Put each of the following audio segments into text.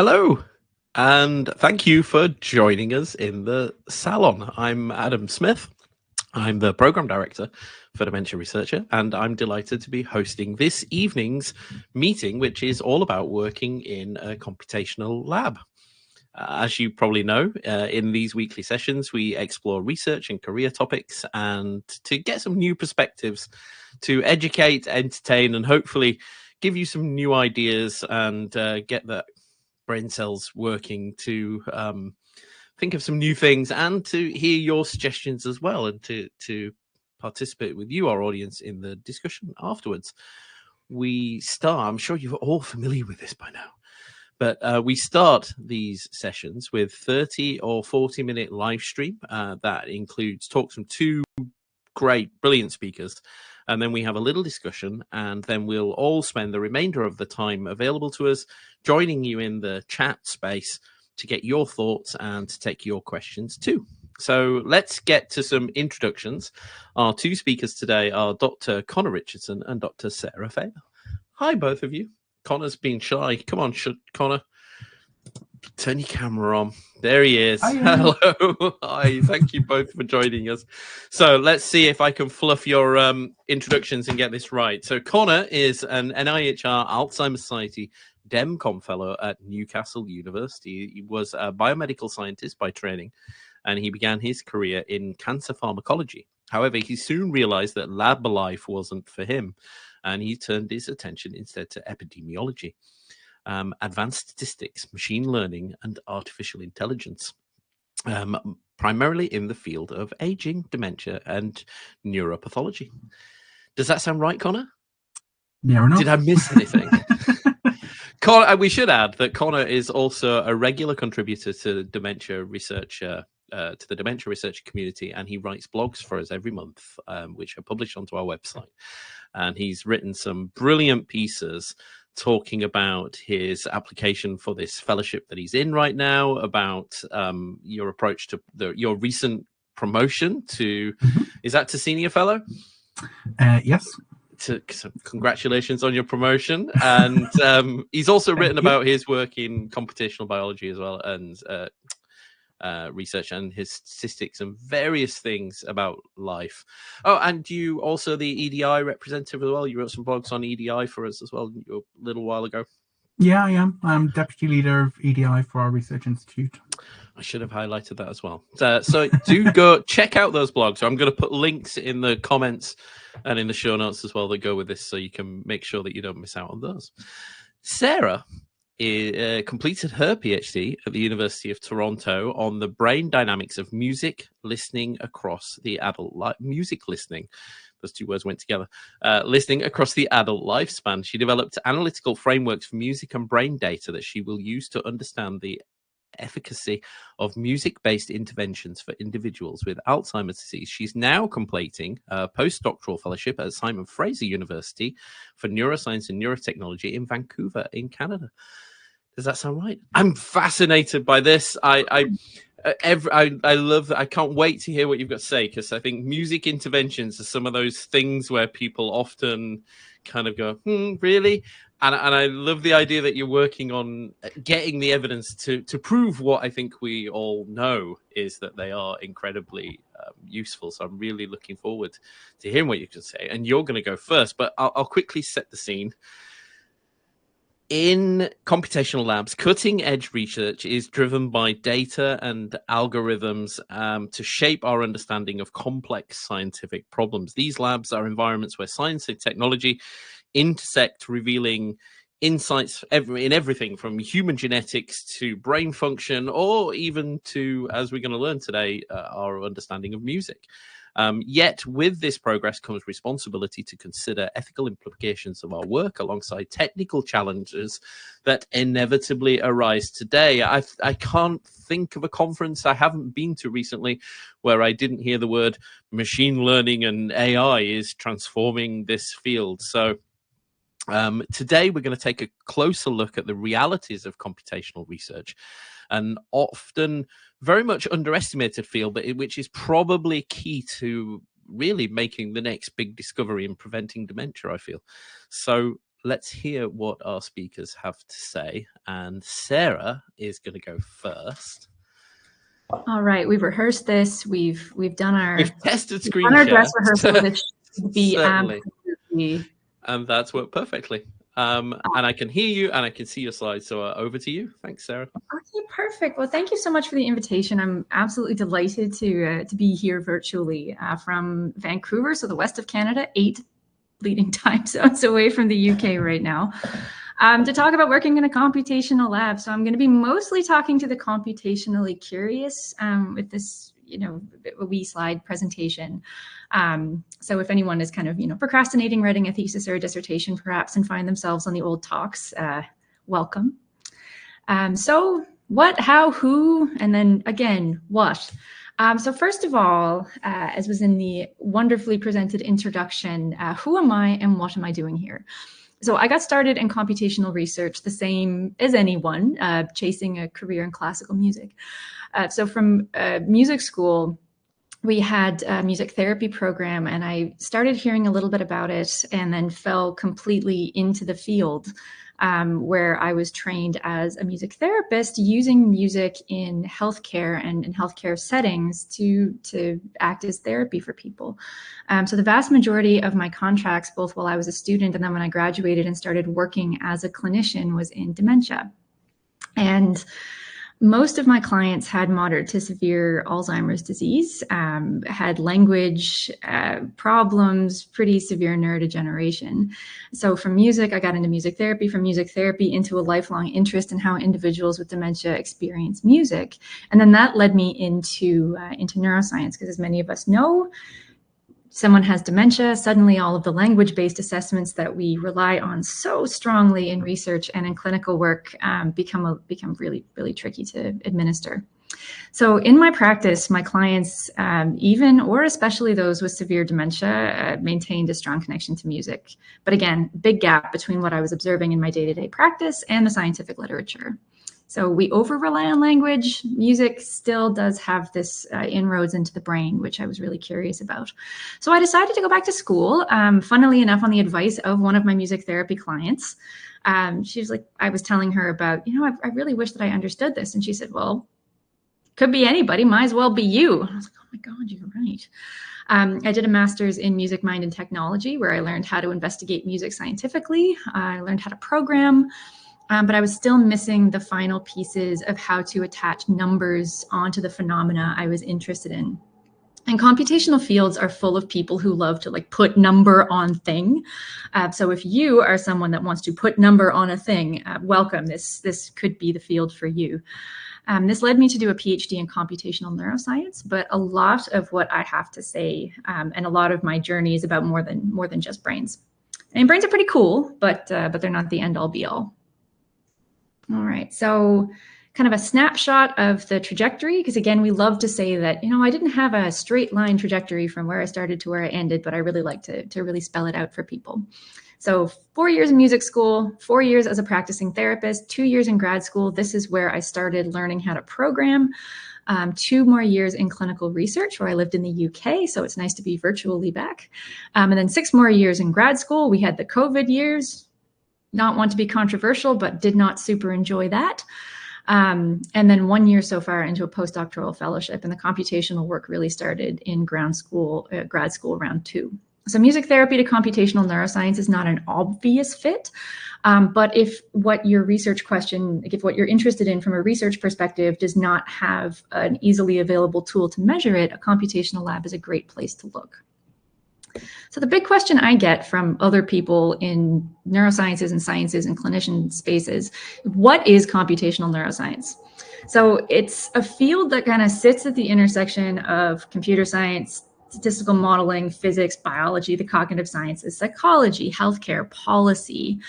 Hello, and thank you for joining us in the salon. I'm Adam Smith. I'm the Program Director for Dementia Researcher, and I'm delighted to be hosting this evening's meeting, which is all about working in a computational lab. As you probably know, in these weekly sessions, we explore research and career topics and to get some new perspectives to educate, entertain, and hopefully give you some new ideas and get that brain cells working to think of some new things and to hear your suggestions as well, and to participate with you, our audience, in the discussion afterwards. We start, I'm sure you're all familiar with this by now, but we start these sessions with 30 or 40-minute live stream that includes talks from two great, brilliant speakers. And then we have a little discussion, and then we'll all spend the remainder of the time available to us, joining you in the chat space to get your thoughts and to take your questions too. So let's get to some introductions. Our two speakers today are Dr. Connor Richardson and Dr. Sarah Faber. Hi, both of you. Connor's been shy. Come on, Connor. Turn your camera on. There he is. Hi. Hello. Hi. Thank you both for joining us. So let's see if I can fluff your introductions and get this right. So Connor is an NIHR Alzheimer's Society DEMCOM fellow at Newcastle University. He was a biomedical scientist by training, and he began his career in cancer pharmacology. However, he soon realized that lab life wasn't for him, and he turned his attention instead to epidemiology, advanced statistics, machine learning, and artificial intelligence, primarily in the field of aging, dementia, and neuropathology. Does that sound right, Connor? Near enough. Did I miss anything? Connor, we should add that Connor is also a regular contributor to dementia research, to the dementia research community, and he writes blogs for us every month, which are published onto our website. And he's written some brilliant pieces talking about his application for this fellowship that he's in right now, about your approach to your recent promotion to, is that to senior fellow? Yes. So congratulations on your promotion. And he's also written about his work in computational biology as well, and research and his statistics and various things about life. Oh, and you also the EDI representative as well. You wrote some blogs on EDI for us as well a little while ago. Yeah, I am. I'm deputy leader of EDI for our research institute. I should have highlighted that as well. So do go check out those blogs. So I'm going to put links in the comments and in the show notes as well that go with this, so you can make sure that you don't miss out on those. Sarah completed her PhD at the University of Toronto on the brain dynamics of music listening across the adult life. Music listening, those two words went together. Listening across the adult lifespan. She developed analytical frameworks for music and brain data that she will use to understand the efficacy of music-based interventions for individuals with Alzheimer's disease. She's now completing a postdoctoral fellowship at Simon Fraser University for neuroscience and neurotechnology in Vancouver, in Canada. Does that sound right? I'm fascinated by this. I love that. I can't wait to hear what you've got to say, because I think music interventions are some of those things where people often kind of go, really? And I love the idea that you're working on getting the evidence to prove what I think we all know is that they are incredibly useful. So I'm really looking forward to hearing what you can say. And you're going to go first, but I'll quickly set the scene. In computational labs, cutting-edge research is driven by data and algorithms to shape our understanding of complex scientific problems. These labs are environments where science and technology intersect, revealing insights in everything from human genetics to brain function, or even to, as we're going to learn today, our understanding of music. Yet with this progress comes responsibility to consider ethical implications of our work alongside technical challenges that inevitably arise today. I can't think of a conference I haven't been to recently where I didn't hear the word machine learning and AI is transforming this field. So today we're going to take a closer look at the realities of computational research, an often very much underestimated field, but which is probably key to really making the next big discovery in preventing dementia, I feel. So let's hear what our speakers have to say. And Sarah is going to go first. All right, we've rehearsed this. We've done our tested screen our share. dress rehearsal. This should be Certainly. absolutely. And that's worked perfectly. And I can hear you and I can see your slides. So over to you. Thanks, Sarah. Okay, perfect. Well, thank you so much for the invitation. I'm absolutely delighted to be here virtually from Vancouver, so the west of Canada, 8 leading time zones away from the UK right now, to talk about working in a computational lab. So I'm going to be mostly talking to the computationally curious with this, a wee slide presentation. So if anyone is kind of, procrastinating writing a thesis or a dissertation perhaps and find themselves on the old talks, welcome. So what, how, who, and then again, what? So first of all, as was in the wonderfully presented introduction, who am I and what am I doing here? So I got started in computational research the same as anyone, chasing a career in classical music. So from music school, we had a music therapy program, and I started hearing a little bit about it and then fell completely into the field where I was trained as a music therapist using music in healthcare and in healthcare settings to act as therapy for people. So the vast majority of my contracts, both while I was a student and then when I graduated and started working as a clinician, was in dementia. And most of my clients had moderate to severe Alzheimer's disease, had language problems, pretty severe neurodegeneration. So from music, I got into music therapy, from music therapy into a lifelong interest in how individuals with dementia experience music. And then that led me into neuroscience, because as many of us know, someone has dementia, suddenly all of the language-based assessments that we rely on so strongly in research and in clinical work become really, really tricky to administer. So in my practice, my clients, even or especially those with severe dementia, maintained a strong connection to music. But again, big gap between what I was observing in my day-to-day practice and the scientific literature. So we over-rely on language. Music still does have this inroads into the brain, which I was really curious about. So I decided to go back to school, funnily enough, on the advice of one of my music therapy clients. She was like, I was telling her about, I really wish that I understood this. And she said, well, could be anybody, might as well be you. And I was like, oh my God, you're right. I did a master's in music, mind, and technology, where I learned how to investigate music scientifically. I learned how to program. But I was still missing the final pieces of how to attach numbers onto the phenomena I was interested in. And computational fields are full of people who love to put number on thing. So if you are someone that wants to put number on a thing, welcome. This could be the field for you. This led me to do a PhD in computational neuroscience, but a lot of what I have to say and a lot of my journey is about more than just brains. And brains are pretty cool, but they're not the end all be all. All right, so kind of a snapshot of the trajectory, because again, we love to say that, I didn't have a straight line trajectory from where I started to where I ended, but I really like to really spell it out for people. So 4 years in music school, 4 years as a practicing therapist, 2 years in grad school. This is where I started learning how to program. 2 more years in clinical research, where I lived in the UK, so it's nice to be virtually back. And then 6 more years in grad school. We had the COVID years. Not want to be controversial, but did not super enjoy that. And then 1 year so far into a postdoctoral fellowship, and the computational work really started in grad school round 2. So music therapy to computational neuroscience is not an obvious fit, but if what you're interested in from a research perspective does not have an easily available tool to measure it, a computational lab is a great place to look. So the big question I get from other people in neurosciences and sciences and clinician spaces, what is computational neuroscience? So it's a field that kind of sits at the intersection of computer science, statistical modeling, physics, biology, the cognitive sciences, psychology, healthcare, policy,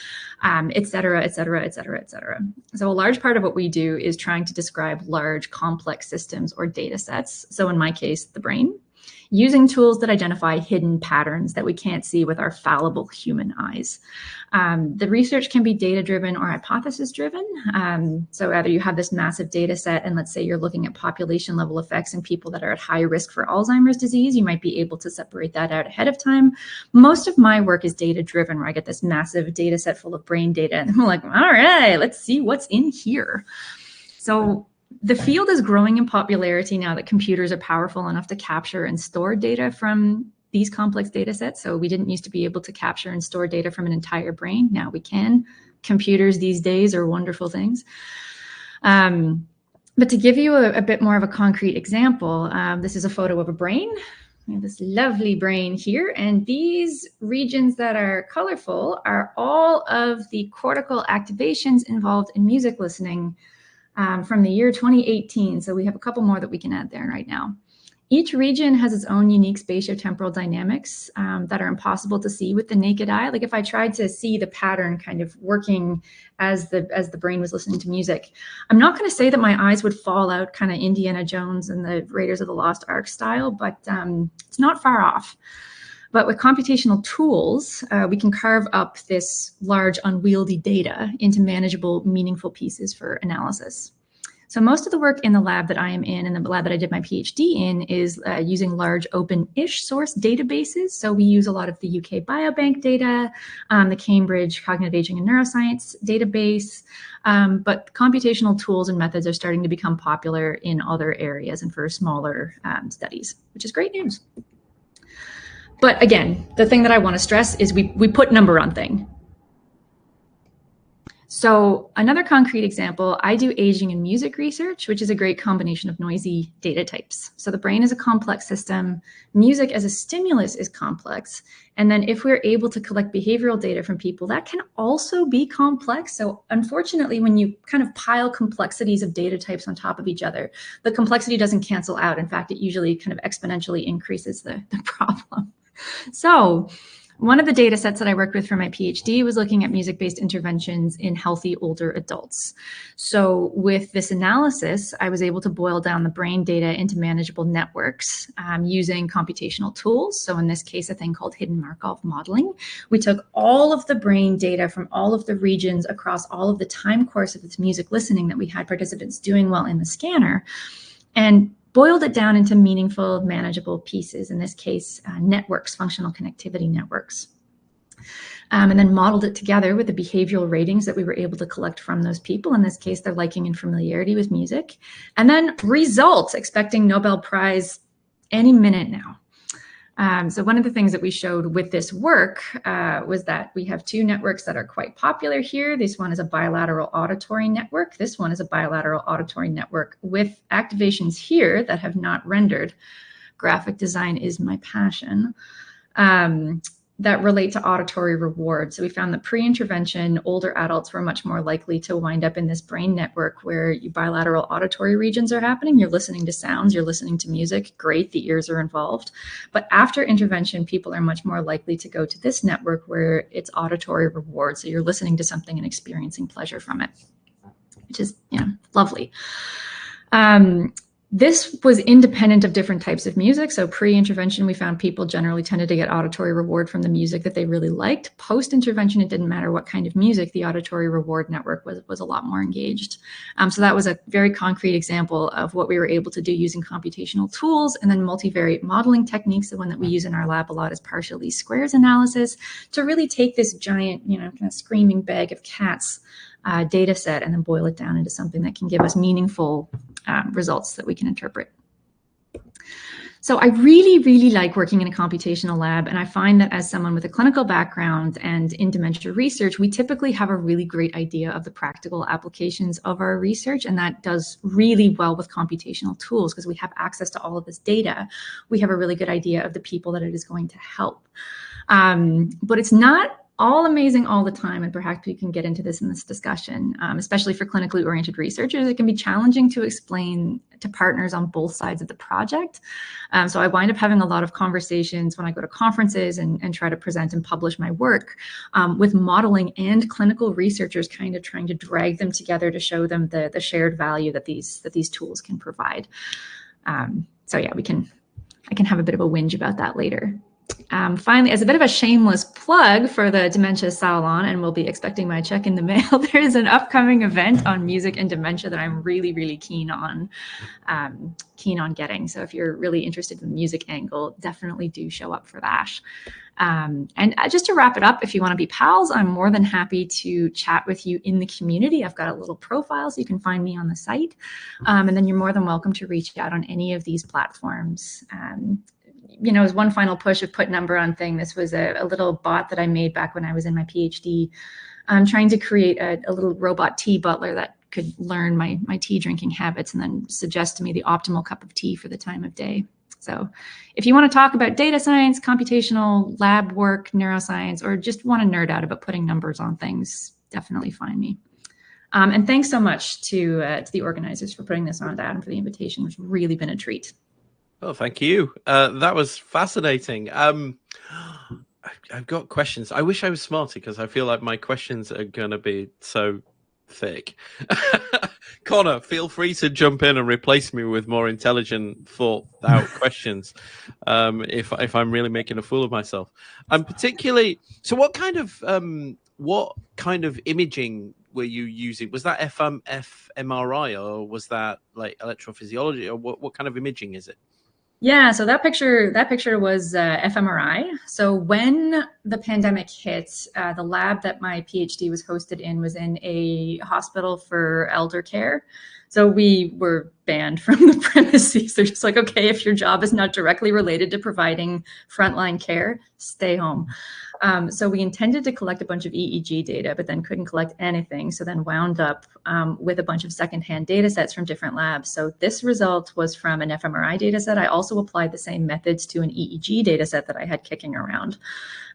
et cetera, et cetera, et cetera, et cetera. So a large part of what we do is trying to describe large, complex systems or data sets. So in my case, the brain. using tools that identify hidden patterns that we can't see with our fallible human eyes. The research can be data-driven or hypothesis-driven. So either you have this massive data set, and let's say you're looking at population-level effects in people that are at high risk for Alzheimer's disease, you might be able to separate that out ahead of time. Most of my work is data-driven, where I get this massive data set full of brain data, and I'm like, all right, let's see what's in here. So the field is growing in popularity now that computers are powerful enough to capture and store data from these complex data sets. So we didn't used to be able to capture and store data from an entire brain. Now we can. Computers these days are wonderful things. But to give you a bit more of a concrete example, this is a photo of a brain. We have this lovely brain here, and these regions that are colorful are all of the cortical activations involved in music listening from the year 2018. So we have a couple more that we can add there right now. Each region has its own unique spatiotemporal dynamics that are impossible to see with the naked eye. Like if I tried to see the pattern kind of working as the brain was listening to music, I'm not going to say that my eyes would fall out kind of Indiana Jones and the Raiders of the Lost Ark style, but it's not far off. But with computational tools, we can carve up this large unwieldy data into manageable, meaningful pieces for analysis. So most of the work in the lab that I am in and the lab that I did my PhD in is using large open-ish source databases. So we use a lot of the UK Biobank data, the Cambridge Cognitive Aging and Neuroscience database, but computational tools and methods are starting to become popular in other areas and for smaller studies, which is great news. But again, the thing that I want to stress is we put number on thing. So another concrete example, I do aging and music research, which is a great combination of noisy data types. So the brain is a complex system, music as a stimulus is complex. And then if we're able to collect behavioral data from people, that can also be complex. So unfortunately, when you kind of pile complexities of data types on top of each other, the complexity doesn't cancel out. In fact, it usually kind of exponentially increases the problem. So one of the data sets that I worked with for my PhD was looking at music-based interventions in healthy older adults. So with this analysis, I was able to boil down the brain data into manageable networks using computational tools. So in this case, a thing called hidden Markov modeling. We took all of the brain data from all of the regions across all of the time course of this music listening that we had participants doing while in the scanner, and boiled it down into meaningful, manageable pieces, in this case, networks, functional connectivity networks. And then modeled it together with the behavioral ratings that we were able to collect from those people, in this case, their liking and familiarity with music. And then results, expecting Nobel Prize any minute now. So one of the things that we showed with this work was that we have two networks that are quite popular here. This one is a bilateral auditory network. This one is a bilateral auditory network with activations here that have not rendered. Graphic design is my passion. That relate to auditory reward. So we found that pre-intervention, older adults were much more likely to wind up in this brain network where bilateral auditory regions are happening. You're listening to sounds, you're listening to music, great, the ears are involved. But after intervention, people are much more likely to go to this network where it's auditory reward. So you're listening to something and experiencing pleasure from it, which is, lovely. This was independent of different types of music. So pre-intervention, we found people generally tended to get auditory reward from the music that they really liked. Post-intervention, it didn't matter what kind of music, the auditory reward network was a lot more engaged. So that was a very concrete example of what we were able to do using computational tools, and then multivariate modeling techniques. The one that we use in our lab a lot is partial least squares analysis, to really take this giant, kind of screaming bag of cats data set and then boil it down into something that can give us meaningful results that we can interpret. So I really, really like working in a computational lab, and I find that as someone with a clinical background and in dementia research, we typically have a really great idea of the practical applications of our research, and that does really well with computational tools because we have access to all of this data. We have a really good idea of the people that it is going to help. But it's not all amazing all the time, and perhaps we can get into this in this discussion, especially for clinically oriented researchers. It can be challenging to explain to partners on both sides of the project. So I wind up having a lot of conversations when I go to conferences and try to present and publish my work with modeling and clinical researchers, kind of trying to drag them together to show them the shared value that these tools can provide. So yeah, we can I can have a bit of a whinge about that later. Finally, as a bit of a shameless plug for the Dementia Salon, and we'll be expecting my check in the mail, there is an upcoming event on music and dementia that I'm really, really keen on getting. So if you're really interested in the music angle, definitely do show up for that. And just to wrap it up, if you want to be pals, I'm more than happy to chat with you in the community. I've got a little profile, so you can find me on the site. And then you're more than welcome to reach out on any of these platforms. As one final push of put number on thing, this was a little bot that I made back when I was in my PhD, trying to create a little robot tea butler that could learn my tea drinking habits and then suggest to me the optimal cup of tea for the time of day. So if you want to talk about data science, computational lab work, neuroscience, or just want to nerd out about putting numbers on things, definitely find me. And thanks so much to the organizers for putting this on, to Adam for the invitation. It's really been a treat. Oh, thank you. That was fascinating. I've got questions. I wish I was smarter because I feel like my questions are going to be so thick. Connor, feel free to jump in and replace me with more intelligent, thought-out questions if I'm really making a fool of myself. Particularly, so what kind of imaging were you using? Was that fMRI or was that like electrophysiology, or what kind of imaging is it? Yeah, so that picture was fMRI. So when the pandemic hit, the lab that my PhD was hosted in was in a hospital for elder care. So we were banned from the premises. They're just like, okay, if your job is not directly related to providing frontline care, stay home. So we intended to collect a bunch of EEG data, but then couldn't collect anything. So then wound up with a bunch of secondhand data sets from different labs. So this result was from an fMRI data set. I also applied the same methods to an EEG data set that I had kicking around.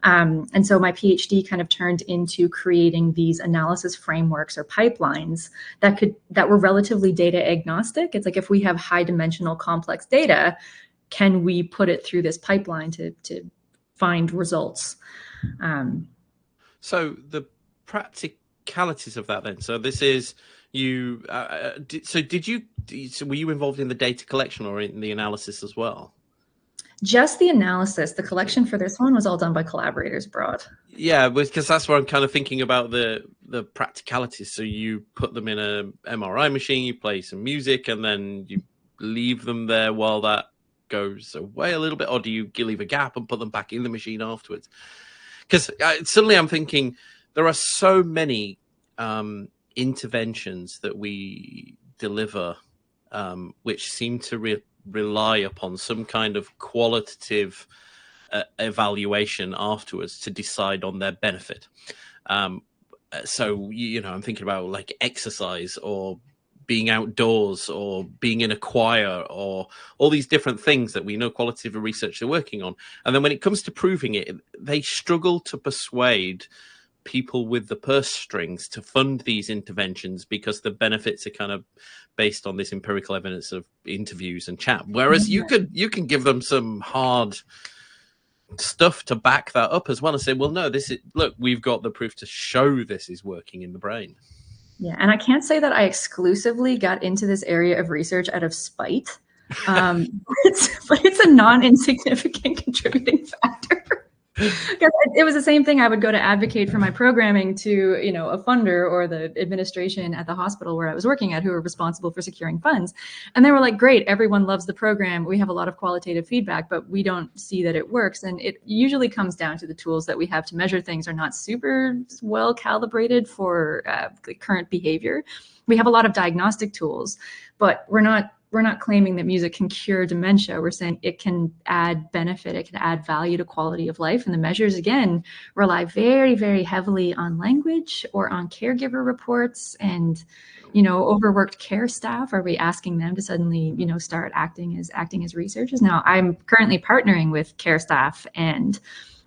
And so my PhD kind of turned into creating these analysis frameworks or pipelines that were relatively data agnostic. It's like, if we have high dimensional complex data, can we put it through this pipeline to find results? So the practicalities of that then. So this is you. So were you involved in the data collection or in the analysis as well? Just the analysis. The collection for this one was all done by collaborators abroad. Yeah, because that's what I'm kind of thinking about, the practicalities. So you put them in a MRI machine, you play some music, and then you leave them there while that goes away a little bit, or do you leave a gap and put them back in the machine afterwards? Because suddenly I'm thinking there are so many interventions that we deliver which seem to rely upon some kind of qualitative evaluation afterwards to decide on their benefit. So, I'm thinking about like exercise or being outdoors or being in a choir or all these different things that we know qualitative research are working on. And then when it comes to proving it, they struggle to persuade people with the purse strings to fund these interventions because the benefits are kind of based on this empirical evidence of interviews and chat. Whereas you can give them some hard stuff to back that up as well and say, well, no, look, we've got the proof to show this is working in the brain. Yeah, and I can't say that I exclusively got into this area of research out of spite, but it's a non-insignificant contributing factor. Because it was the same thing. I would go to advocate for my programming to, a funder or the administration at the hospital where I was working at, who were responsible for securing funds. And they were like, great, everyone loves the program. We have a lot of qualitative feedback, but we don't see that it works. And it usually comes down to the tools that we have to measure things are not super well calibrated for the current behavior. We have a lot of diagnostic tools, but we're not claiming that music can cure dementia. We're saying it can add benefit, it can add value to quality of life. And the measures, again, rely very, very heavily on language or on caregiver reports and, overworked care staff. Are we asking them to suddenly, start acting as researchers? Now, I'm currently partnering with care staff, and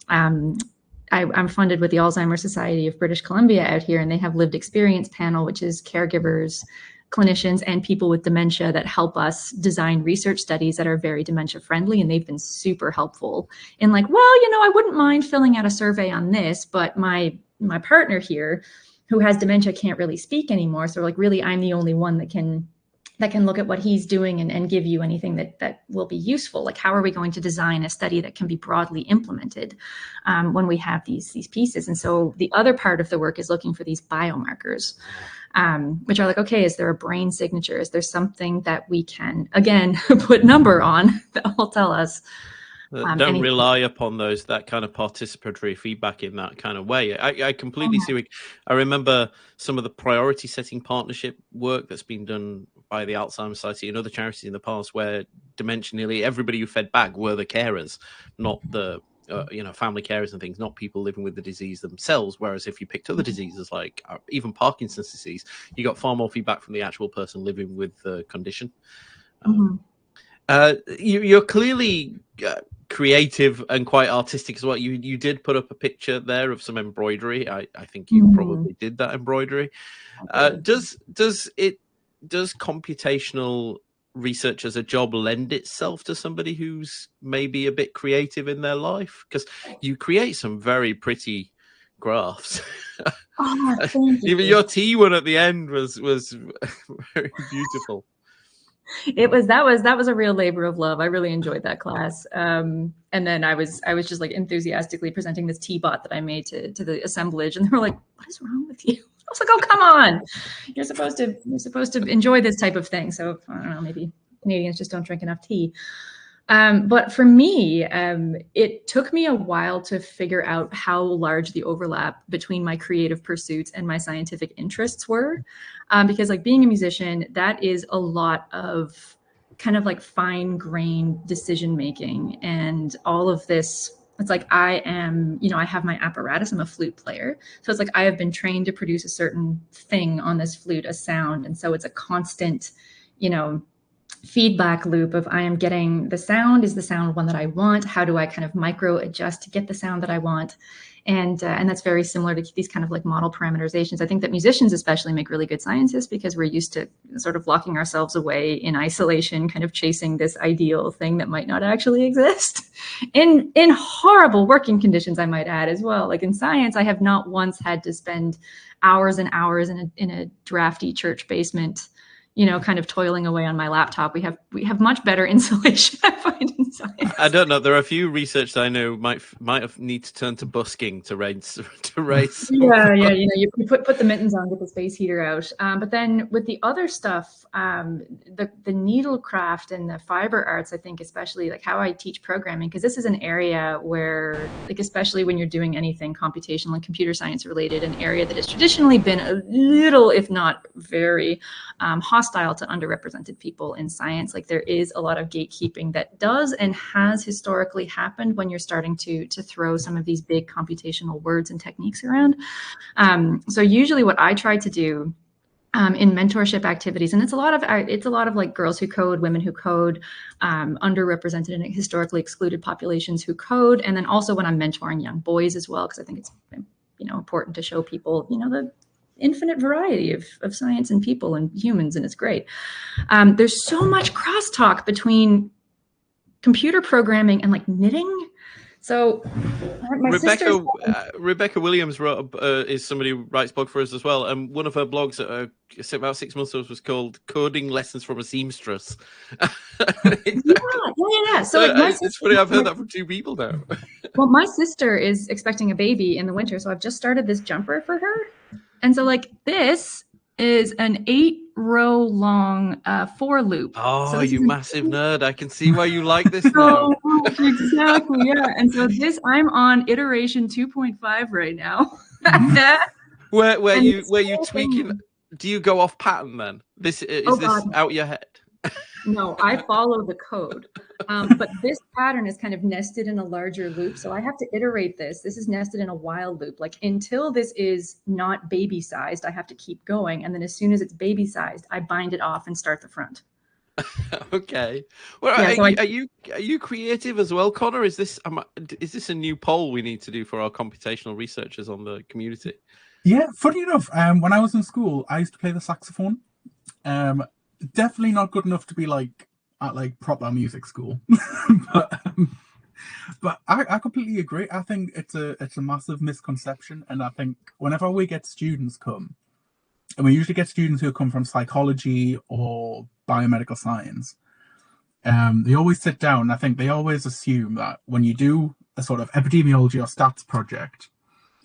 I'm funded with the Alzheimer's Society of British Columbia out here, and they have lived experience panel, which is caregivers, clinicians, and people with dementia that help us design research studies that are very dementia friendly. And they've been super helpful in like, well, I wouldn't mind filling out a survey on this, but my partner here who has dementia can't really speak anymore. So like, really, I'm the only one that can that can look at what he's doing and give you anything that will be useful. Like, how are we going to design a study that can be broadly implemented when we have these pieces? And so the other part of the work is looking for these biomarkers, which are like, okay, is there a brain signature? Is there something that we can, again, put number on that will tell us? Don't rely upon that kind of participatory feedback in that kind of way. I completely see. I remember some of the priority setting partnership work that's been done by the Alzheimer's Society and other charities in the past, where dementia, nearly everybody who fed back were the carers, not the family carers and things, not people living with the disease themselves. Whereas if you picked other diseases like even Parkinson's disease, you got far more feedback from the actual person living with the condition. You're clearly creative and quite artistic as well. You did put up a picture there of some embroidery. I think you probably did that embroidery. Does computational research as a job lend itself to somebody who's maybe a bit creative in their life? Because you create some very pretty graphs. Thank you. Even your T one at the end was very beautiful. That was a real labor of love. I really enjoyed that class. And then I was just like enthusiastically presenting this T-bot that I made to the assemblage, and they were like, "What is wrong with you?" I was like, "Oh, come on! You're supposed to enjoy this type of thing." So I don't know, maybe Canadians just don't drink enough tea. But for me, it took me a while to figure out how large the overlap between my creative pursuits and my scientific interests were. Because like being a musician, that is a lot of kind of like fine-grained decision-making and all of this. It's like I have my apparatus, I'm a flute player. So it's like I have been trained to produce a certain thing on this flute, a sound. And so it's a constant, feedback loop of I am getting the sound. Is the sound one that I want? How do I kind of micro adjust to get the sound that I want? And that's very similar to these kind of like model parameterizations. I think that musicians especially make really good scientists because we're used to sort of locking ourselves away in isolation, kind of chasing this ideal thing that might not actually exist in horrible working conditions, I might add as well. Like in science, I have not once had to spend hours and hours in a drafty church basement, kind of toiling away on my laptop. We have much better insulation, I find, in science. I don't know. There are a few researchers I know might have need to turn to busking to raise. Yeah. You put the mittens on, get the space heater out. But then with the other stuff, the needlecraft and the fiber arts, I think, especially like how I teach programming, because this is an area where, like, especially when you're doing anything computational and computer science related, an area that has traditionally been a little, if not very, hostile to underrepresented people in science. Like there is a lot of gatekeeping that does and has historically happened when you're starting to throw some of these big computational words and techniques around. So usually what I try to do in mentorship activities, and it's a lot of like girls who code, women who code, underrepresented and historically excluded populations who code, and then also when I'm mentoring young boys as well, because I think it's important to show people the infinite variety of science and people and humans, and it's great. There's so much crosstalk between computer programming and like knitting. So Rebecca Williams is somebody who writes blog for us as well, and one of her blogs about 6 months ago was called "Coding Lessons from a Seamstress." Yeah. So it's funny, I've heard that from two people now. Well, my sister is expecting a baby in the winter, so I've just started this jumper for her. And so like this is an 8-row long for loop. Oh, so you massive nerd. I can see why you like this now. Exactly, yeah. And so I'm on iteration 2.5 right now. Where you tweaking? Do you go off pattern then? This out your head? No, I follow the code. But this pattern is kind of nested in a larger loop. So I have to iterate this. This is nested in a while loop. Like until this is not baby sized, I have to keep going. And then as soon as it's baby sized, I bind it off and start the front. Okay. Well, are you creative as well, Connor? Is this a new poll we need to do for our computational researchers on the community? Yeah, funny enough, when I was in school, I used to play the saxophone. Definitely not good enough to be like at like proper music school, but I completely agree. I think it's a massive misconception, and I think whenever we get students come, and we usually get students who come from psychology or biomedical science. They always sit down, and I think they always assume that when you do a sort of epidemiology or stats project,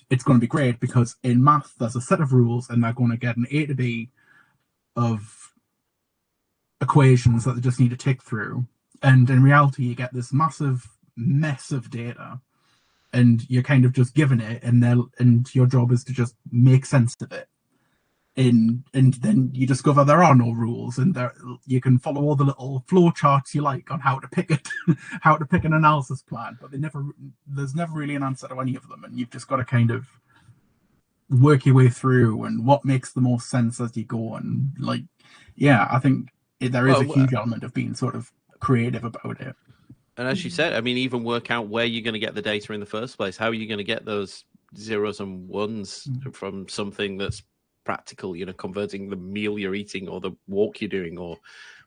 it's going to be great because in math there's a set of rules and they're going to get an A to B of equations that they just need to tick through. And in reality, you get this massive mess of data, and you're kind of just given it, and your job is to just make sense of it. And then you discover there are no rules, and you can follow all the little flow charts you like on how to pick it, how to pick an analysis plan, but there's never really an answer to any of them, and you've just got to kind of work your way through and what makes the most sense as you go. And like, yeah, I think there is a huge element of being sort of creative about it. And as you said, I mean, even work out where you're going to get the data in the first place. How are you going to get those zeros and ones from something that's practical, you know, converting the meal you're eating or the walk you're doing or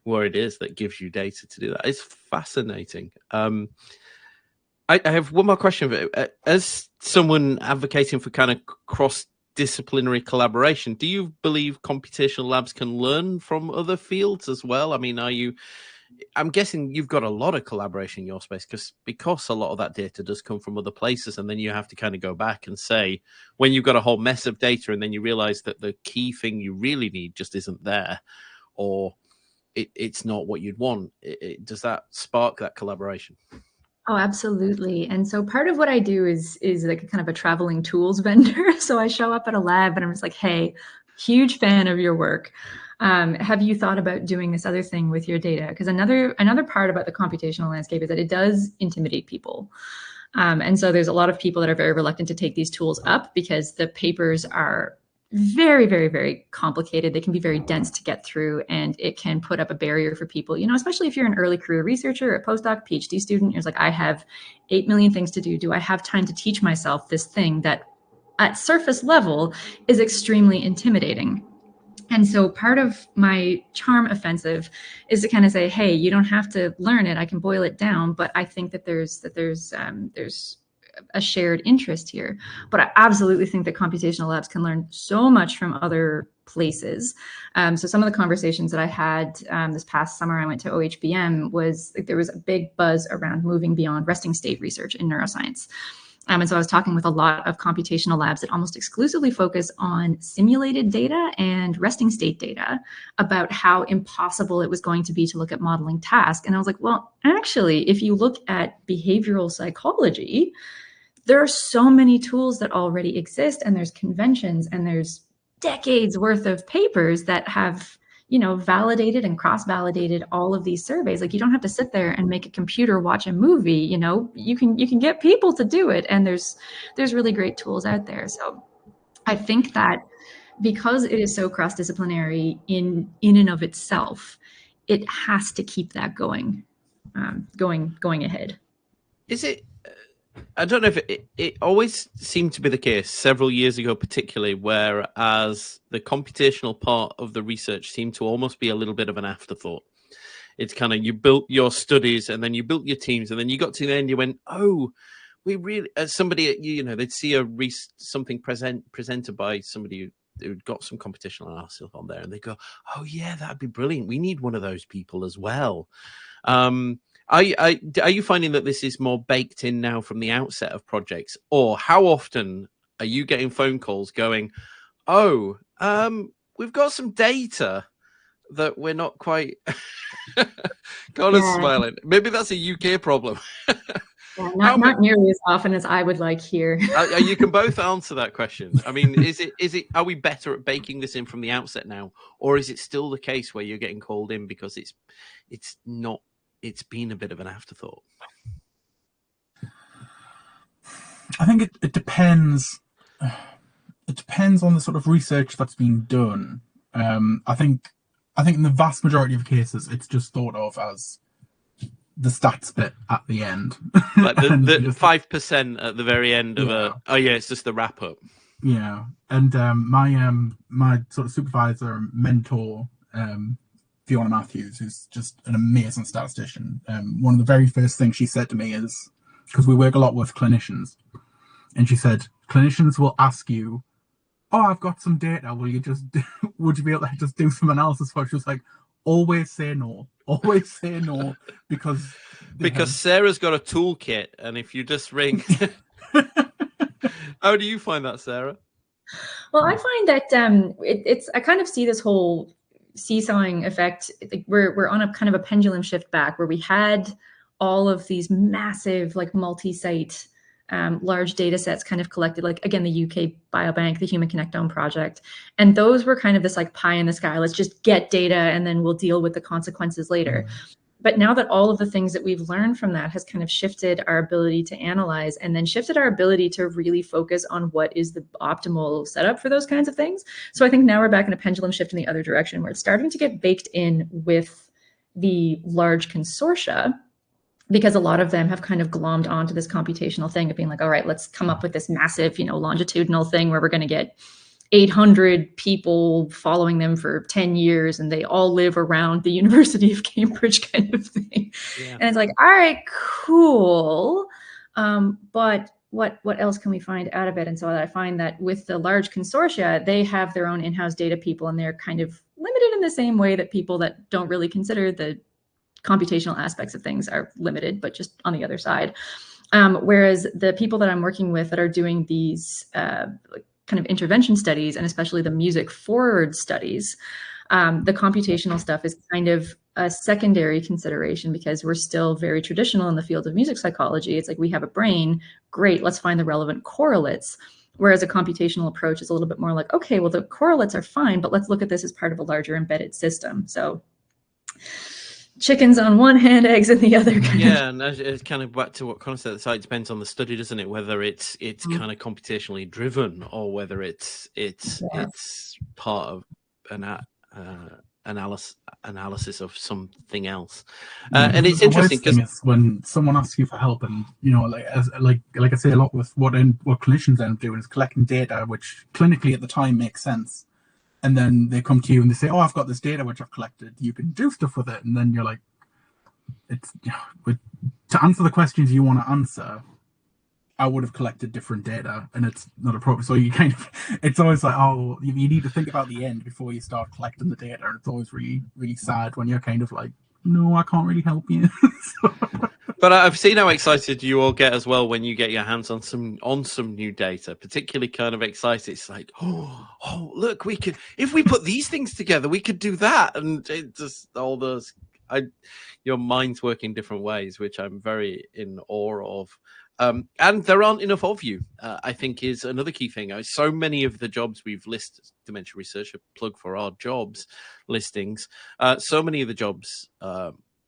where it is that gives you data to do that? It's fascinating. I have one more question. As someone advocating for kind of cross-disciplinary collaboration, do you believe computational labs can learn from other fields as well? I mean, I'm guessing you've got a lot of collaboration in your space because a lot of that data does come from other places, and then you have to kind of go back and say, when you've got a whole mess of data and then you realize that the key thing you really need just isn't there, or it's not what you'd want. Does that spark that collaboration? Oh, absolutely. And so part of what I do is like a kind of a traveling tools vendor. So I show up at a lab and I'm just like, hey, huge fan of your work. Have you thought about doing this other thing with your data? Because another part about the computational landscape is that it does intimidate people. And so there's a lot of people that are very reluctant to take these tools up because the papers are very, very, very complicated. They can be very dense to get through, and it can put up a barrier for people, you know, especially if you're an early career researcher, a postdoc, PhD student. You're like, I have 8 million things to do. Do I have time to teach myself this thing that at surface level is extremely intimidating? And so part of my charm offensive is to kind of say, hey, you don't have to learn it. I can boil it down. But I think that there's a shared interest here. But I absolutely think that computational labs can learn so much from other places. So some of the conversations that I had this past summer, I went to OHBM, was like, there was a big buzz around moving beyond resting state research in neuroscience. And so I was talking with a lot of computational labs that almost exclusively focus on simulated data and resting state data about how impossible it was going to be to look at modeling tasks. And I was like, well, actually, if you look at behavioral psychology, there are so many tools that already exist, and there's conventions, and there's decades worth of papers that have, you know, validated and cross-validated all of these surveys. Like, you don't have to sit there and make a computer watch a movie. You know, you can get people to do it, and there's really great tools out there. So I think that because it is so cross-disciplinary in and of itself, it has to keep that going ahead. Is it? I don't know if it always seemed to be the case several years ago, particularly, whereas the computational part of the research seemed to almost be a little bit of an afterthought. It's kind of, you built your studies and then you built your teams, and then you got to the end, you went, oh, we really, as somebody, you know, they'd see something presented by somebody who'd got some computational analysis on there, and they go, oh yeah, that'd be brilliant. We need one of those people as well. Are you finding that this is more baked in now from the outset of projects, or how often are you getting phone calls going, oh, we've got some data that we're not quite kind of smiling. Maybe that's a UK problem. Yeah, not nearly as often as I would like here. You can both answer that question. I mean, is it? Are we better at baking this in from the outset now, or is it still the case where you're getting called in because it's not? It's been a bit of an afterthought. I think it depends. It depends on the sort of research that's being done. I think in the vast majority of cases, it's just thought of as the stats bit at the end, like the 5% at the very end of it's just the wrap up. Yeah, and my sort of supervisor and mentor, Fiona Matthews, who's just an amazing statistician. One of the very first things she said to me is, because we work a lot with clinicians, and she said, clinicians will ask you oh, I've got some data. Will you just would you be able to just do some analysis for it? She was like, always say no. Always say no, because Sarah's got a toolkit, and if you just ring. How do you find that, Sarah? Well, I find that I kind of see this whole seesawing effect. Like we're on a kind of a pendulum shift back, where we had all of these massive, like, multi-site large data sets kind of collected, like, again, the UK Biobank, the Human Connectome project. And those were kind of this like pie in the sky, let's just get data and then we'll deal with the consequences later. But now that all of the things that we've learned from that has kind of shifted our ability to analyze, and then shifted our ability to really focus on what is the optimal setup for those kinds of things. So I think now we're back in a pendulum shift in the other direction, where it's starting to get baked in with the large consortia, because a lot of them have kind of glommed onto this computational thing of being like, all right, let's come up with this massive, longitudinal thing where we're going to get 800 people following them for 10 years and they all live around the University of Cambridge kind of thing. Yeah. And it's like, all right, cool. But what else can we find out of it? And so I find that with the large consortia, they have their own in-house data people, and they're kind of limited in the same way that people that don't really consider the computational aspects of things are limited, but just on the other side. Whereas the people that I'm working with that are doing these kind of intervention studies, and especially the music forward studies, the computational stuff is kind of a secondary consideration, because we're still very traditional in the field of music psychology. It's like, we have a brain, great, let's find the relevant correlates. Whereas a computational approach is a little bit more like, okay, well, the correlates are fine, but let's look at this as part of a larger embedded system. So chickens on one hand, eggs in the other. And it's kind of back to what Connor said. So it depends on the study, doesn't it? Whether it's kind of computationally driven, or whether it's part of an analysis of something else. And it's interesting because when someone asks you for help, and like I say a lot with what clinicians end up doing is collecting data, which clinically at the time makes sense. And then they come to you and they say, oh, I've got this data which I've collected. You can do stuff with it. And then you're like, to answer the questions you want to answer, I would have collected different data, and it's not appropriate. So you kind of, it's always like, oh, you need to think about the end before you start collecting the data. And it's always really, really sad when you're kind of like, no, I can't really help you. But I've seen how excited you all get as well when you get your hands on some new data, particularly kind of excited. It's like, oh, look, we could, if we put these things together, we could do that. And it just, all those, your mind's work in different ways, which I'm very in awe of. And there aren't enough of you, I think, is another key thing. So many of the jobs we've listed, Dementia Researcher, plug for our jobs listings, so many of the jobs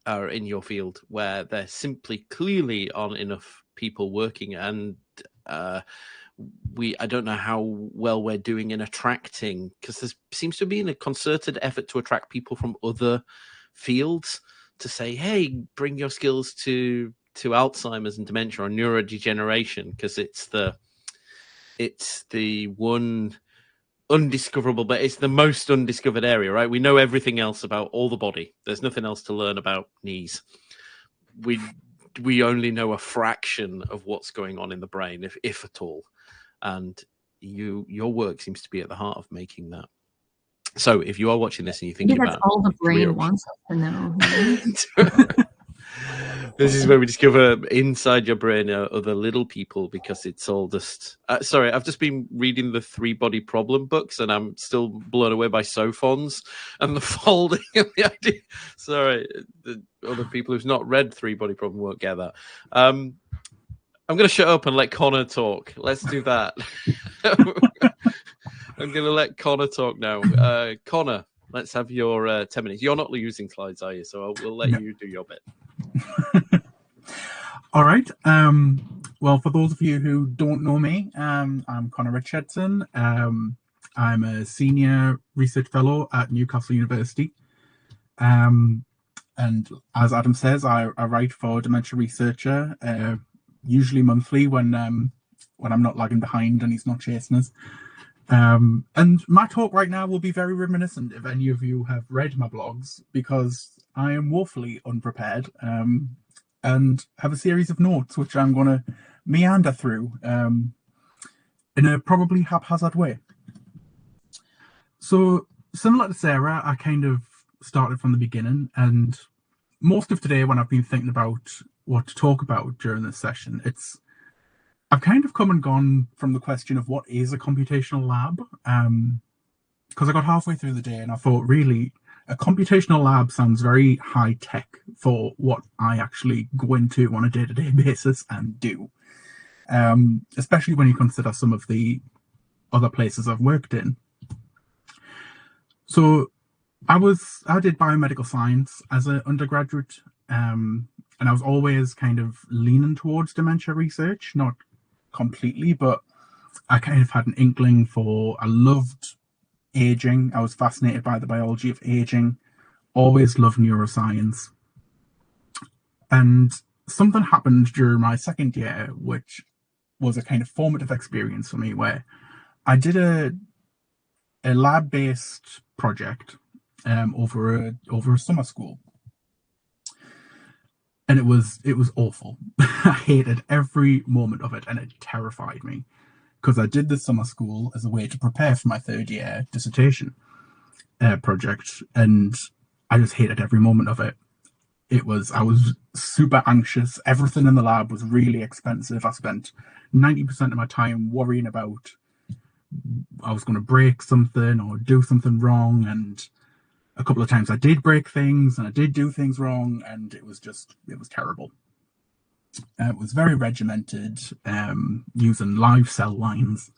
are in your field where there simply clearly aren't enough people working. And I don't know how well we're doing in attracting, because there seems to be a concerted effort to attract people from other fields to say, hey, bring your skills to Alzheimer's and dementia or neurodegeneration, because it's the one undiscoverable, but it's the most undiscovered area, right? We know everything else about all the body. There's nothing else to learn about knees. We only know a fraction of what's going on in the brain, if at all. And your work seems to be at the heart of making that. So if you are watching this and you think about all the brain wants us to know. This is where we discover inside your brain are other little people, because it's all just... sorry, I've just been reading the 3-body problem books, and I'm still blown away by sophons and the folding of the idea. Sorry, the other people who've not read 3-body problem won't get that. I'm going to shut up and let Connor talk. Let's do that. I'm going to let Connor talk now. Connor, let's have your 10 minutes. You're not using slides, are you? So we'll let you do your bit. All right. Well, for those of you who don't know me, I'm Connor Richardson. I'm a senior research fellow at Newcastle University. And as Adam says, I write for Dementia Researcher, usually monthly when I'm not lagging behind and he's not chasing us. And my talk right now will be very reminiscent if any of you have read my blogs, because I am woefully unprepared and have a series of notes which I'm going to meander through in a probably haphazard way. So similar to Sarah, I kind of started from the beginning, and most of today when I've been thinking about what to talk about during this session, I've kind of come and gone from the question of what is a computational lab, because I got halfway through the day and I thought, really, a computational lab sounds very high tech for what I actually go into on a day-to-day basis and do, especially when you consider some of the other places I've worked in. So I did biomedical science as an undergraduate, and I was always kind of leaning towards dementia research, not completely, but I kind of had an inkling I loved aging. I was fascinated by the biology of aging, always loved neuroscience. And something happened during my second year, which was a kind of formative experience for me, where I did a lab-based project over a summer school, and it was awful. I hated every moment of it, and it terrified me, because I did this summer school as a way to prepare for my third year dissertation project, and I just hated every moment of it. I was super anxious. Everything in the lab was really expensive. I spent 90% of my time worrying about I was going to break something or do something wrong, and a couple of times I did break things and I did do things wrong, and it was terrible. It was very regimented, using live cell lines,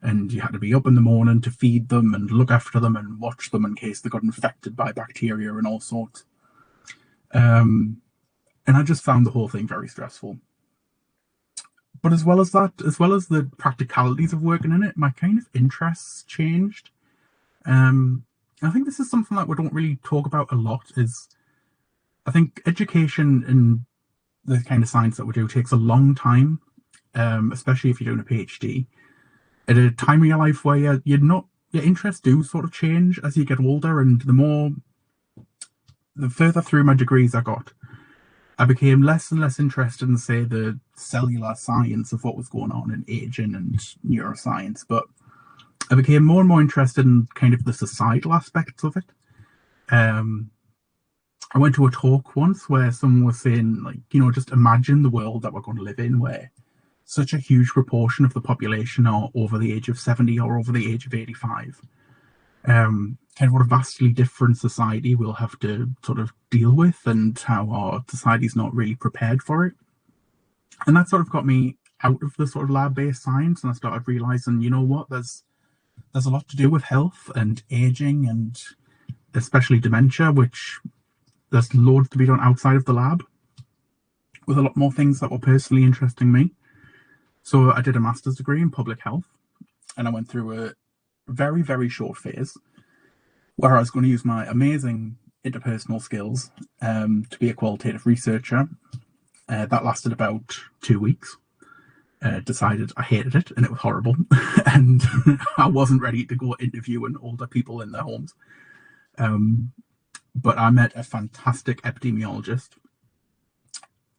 and you had to be up in the morning to feed them and look after them and watch them in case they got infected by bacteria and all sorts. And I just found the whole thing very stressful. But as well as the practicalities of working in it, my kind of interests changed. I think this is something that we don't really talk about a lot. I think education in the kind of science that we do takes a long time, especially if you're doing a PhD. At a time in your life where your interests do sort of change as you get older, and the further through my degrees I got, I became less and less interested in, say, the cellular science of what was going on in aging and neuroscience, but I became more and more interested in kind of the societal aspects of it. I went to a talk once where someone was saying, like, just imagine the world that we're going to live in, where such a huge proportion of the population are over the age of 70 or over the age of 85. Kind of what a vastly different society we'll have to sort of deal with, and how our society's not really prepared for it. And that sort of got me out of the sort of lab-based science, and I started realizing, there's a lot to do with health and aging, and especially dementia, which there's loads to be done outside of the lab, with a lot more things that were personally interesting me. So I did a master's degree in public health, and I went through a very, very short phase where I was going to use my amazing interpersonal skills to be a qualitative researcher. That lasted about 2 weeks. Decided I hated it, and it was horrible, and I wasn't ready to go interviewing older people in their homes. But I met a fantastic epidemiologist,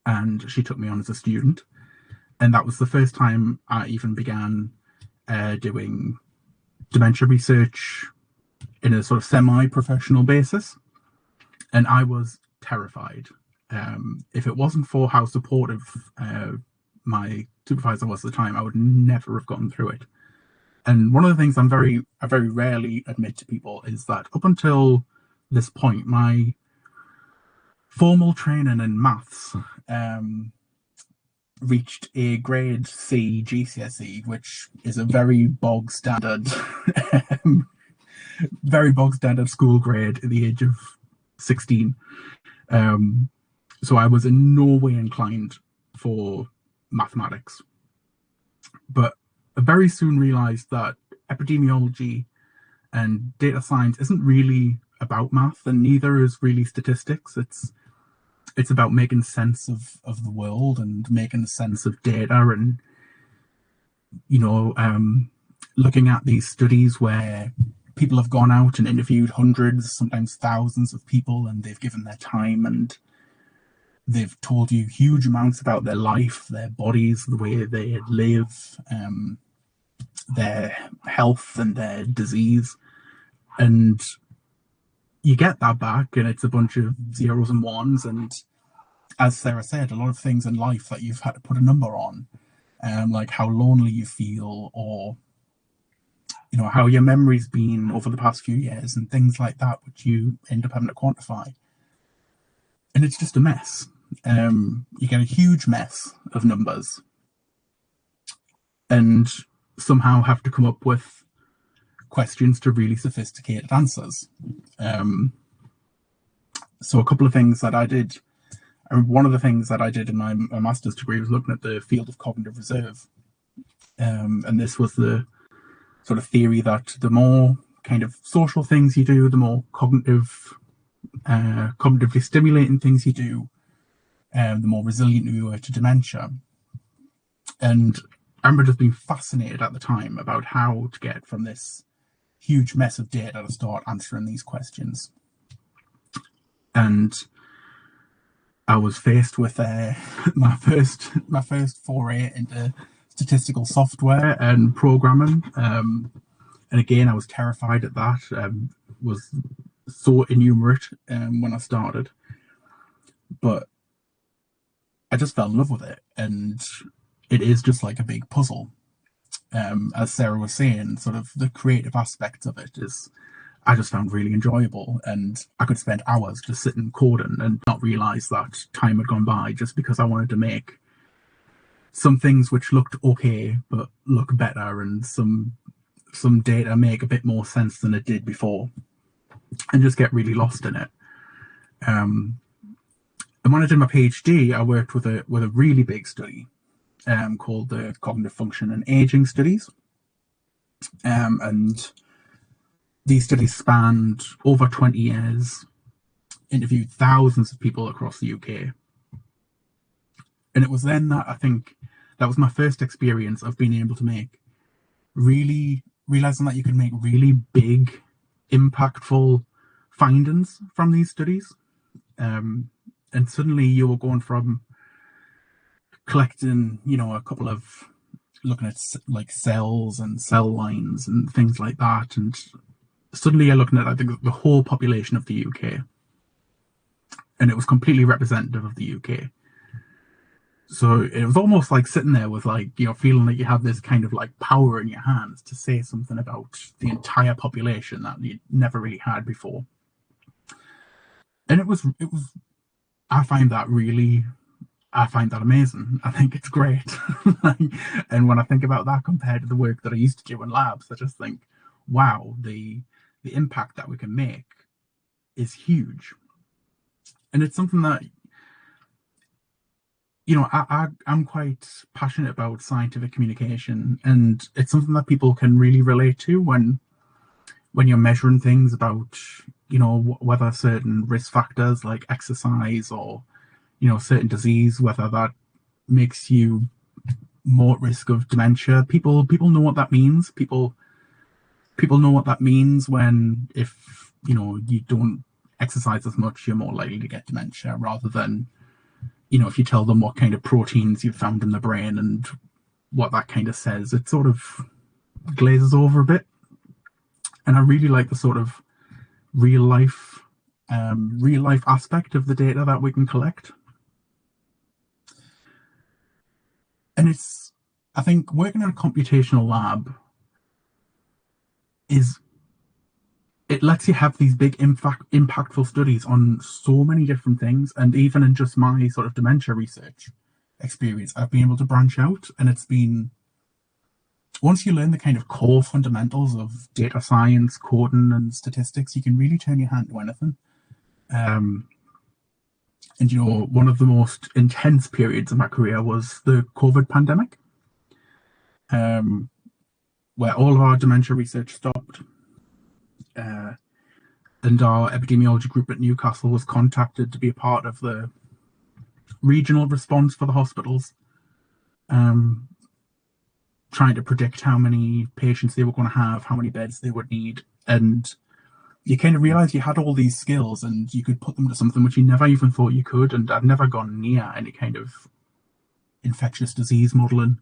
and she took me on as a student, and that was the first time I even began doing dementia research in a sort of semi-professional basis, and I was terrified. If it wasn't for how supportive my supervisor was at the time, I would never have gotten through it. And one of the things I very rarely admit to people is that up until this point, my formal training in maths reached a grade C GCSE, which is a very bog standard school grade at the age of 16. So I was in no way inclined for mathematics, but I very soon realized that epidemiology and data science isn't really about math, and neither is really statistics. It's about making sense of the world and making sense of data, and looking at these studies where people have gone out and interviewed hundreds, sometimes thousands of people, and they've given their time, and they've told you huge amounts about their life, their bodies, the way they live, their health and their disease. And you get that back, and it's a bunch of zeros and ones. And as Sarah said, a lot of things in life that you've had to put a number on, like how lonely you feel, or how your memory's been over the past few years, and things like that, which you end up having to quantify. And it's just a mess. You get a huge mess of numbers, and somehow have to come up with questions to really sophisticated answers. So a couple of things that I did, one of the things that I did in my master's degree was looking at the field of cognitive reserve. And this was the sort of theory that the more kind of social things you do, the more cognitively stimulating things you do, the more resilient you are to dementia. And I remember just being fascinated at the time about how to get from this huge mess of data to start answering these questions. And I was faced with my first foray into statistical software and programming. And again, I was terrified at that. Was so innumerate when I started. But I just fell in love with it. And it is just like a big puzzle. As Sarah was saying, sort of the creative aspect of it I just found really enjoyable, and I could spend hours just sitting coding and not realize that time had gone by, just because I wanted to make some things which looked okay but look better, and some data make a bit more sense than it did before, and just get really lost in it. And when I did my PhD, I worked with a really big study called the Cognitive Function and Aging Studies. And these studies spanned over 20 years, interviewed thousands of people across the UK. And it was then that I think that was my first experience of being able to realizing that you can make really big, impactful findings from these studies. And suddenly you were going from collecting, looking at like cells and cell lines and things like that, and suddenly you're looking at, I think, the whole population of the UK, and it was completely representative of the UK. So it was almost like sitting there with feeling like you have this kind of like power in your hands to say something about the entire population that you never really had before. And it was I find that amazing. I think it's great. And when I think about that compared to the work that I used to do in labs, I just think, wow, the impact that we can make is huge. And it's something that, I'm quite passionate about scientific communication, and it's something that people can really relate to when you're measuring things about, whether certain risk factors like exercise or certain disease, whether that makes you more at risk of dementia. People know what that means. People know what that means when, if you don't exercise as much, you're more likely to get dementia, rather than if you tell them what kind of proteins you've found in the brain and what that kind of says. It sort of glazes over a bit. And I really like the sort of real life aspect of the data that we can collect. And I think working in a computational lab it lets you have these big impactful studies on so many different things. And even in just my sort of dementia research experience, I've been able to branch out, and it's been, once you learn the kind of core fundamentals of data science, coding and statistics, you can really turn your hand to anything. And one of the most intense periods of my career was the COVID pandemic, where all of our dementia research stopped. And our epidemiology group at Newcastle was contacted to be a part of the regional response for the hospitals, trying to predict how many patients they were going to have, how many beds they would need. And you kind of realize you had all these skills and you could put them to something which you never even thought you could. And I've never gone near any kind of infectious disease modeling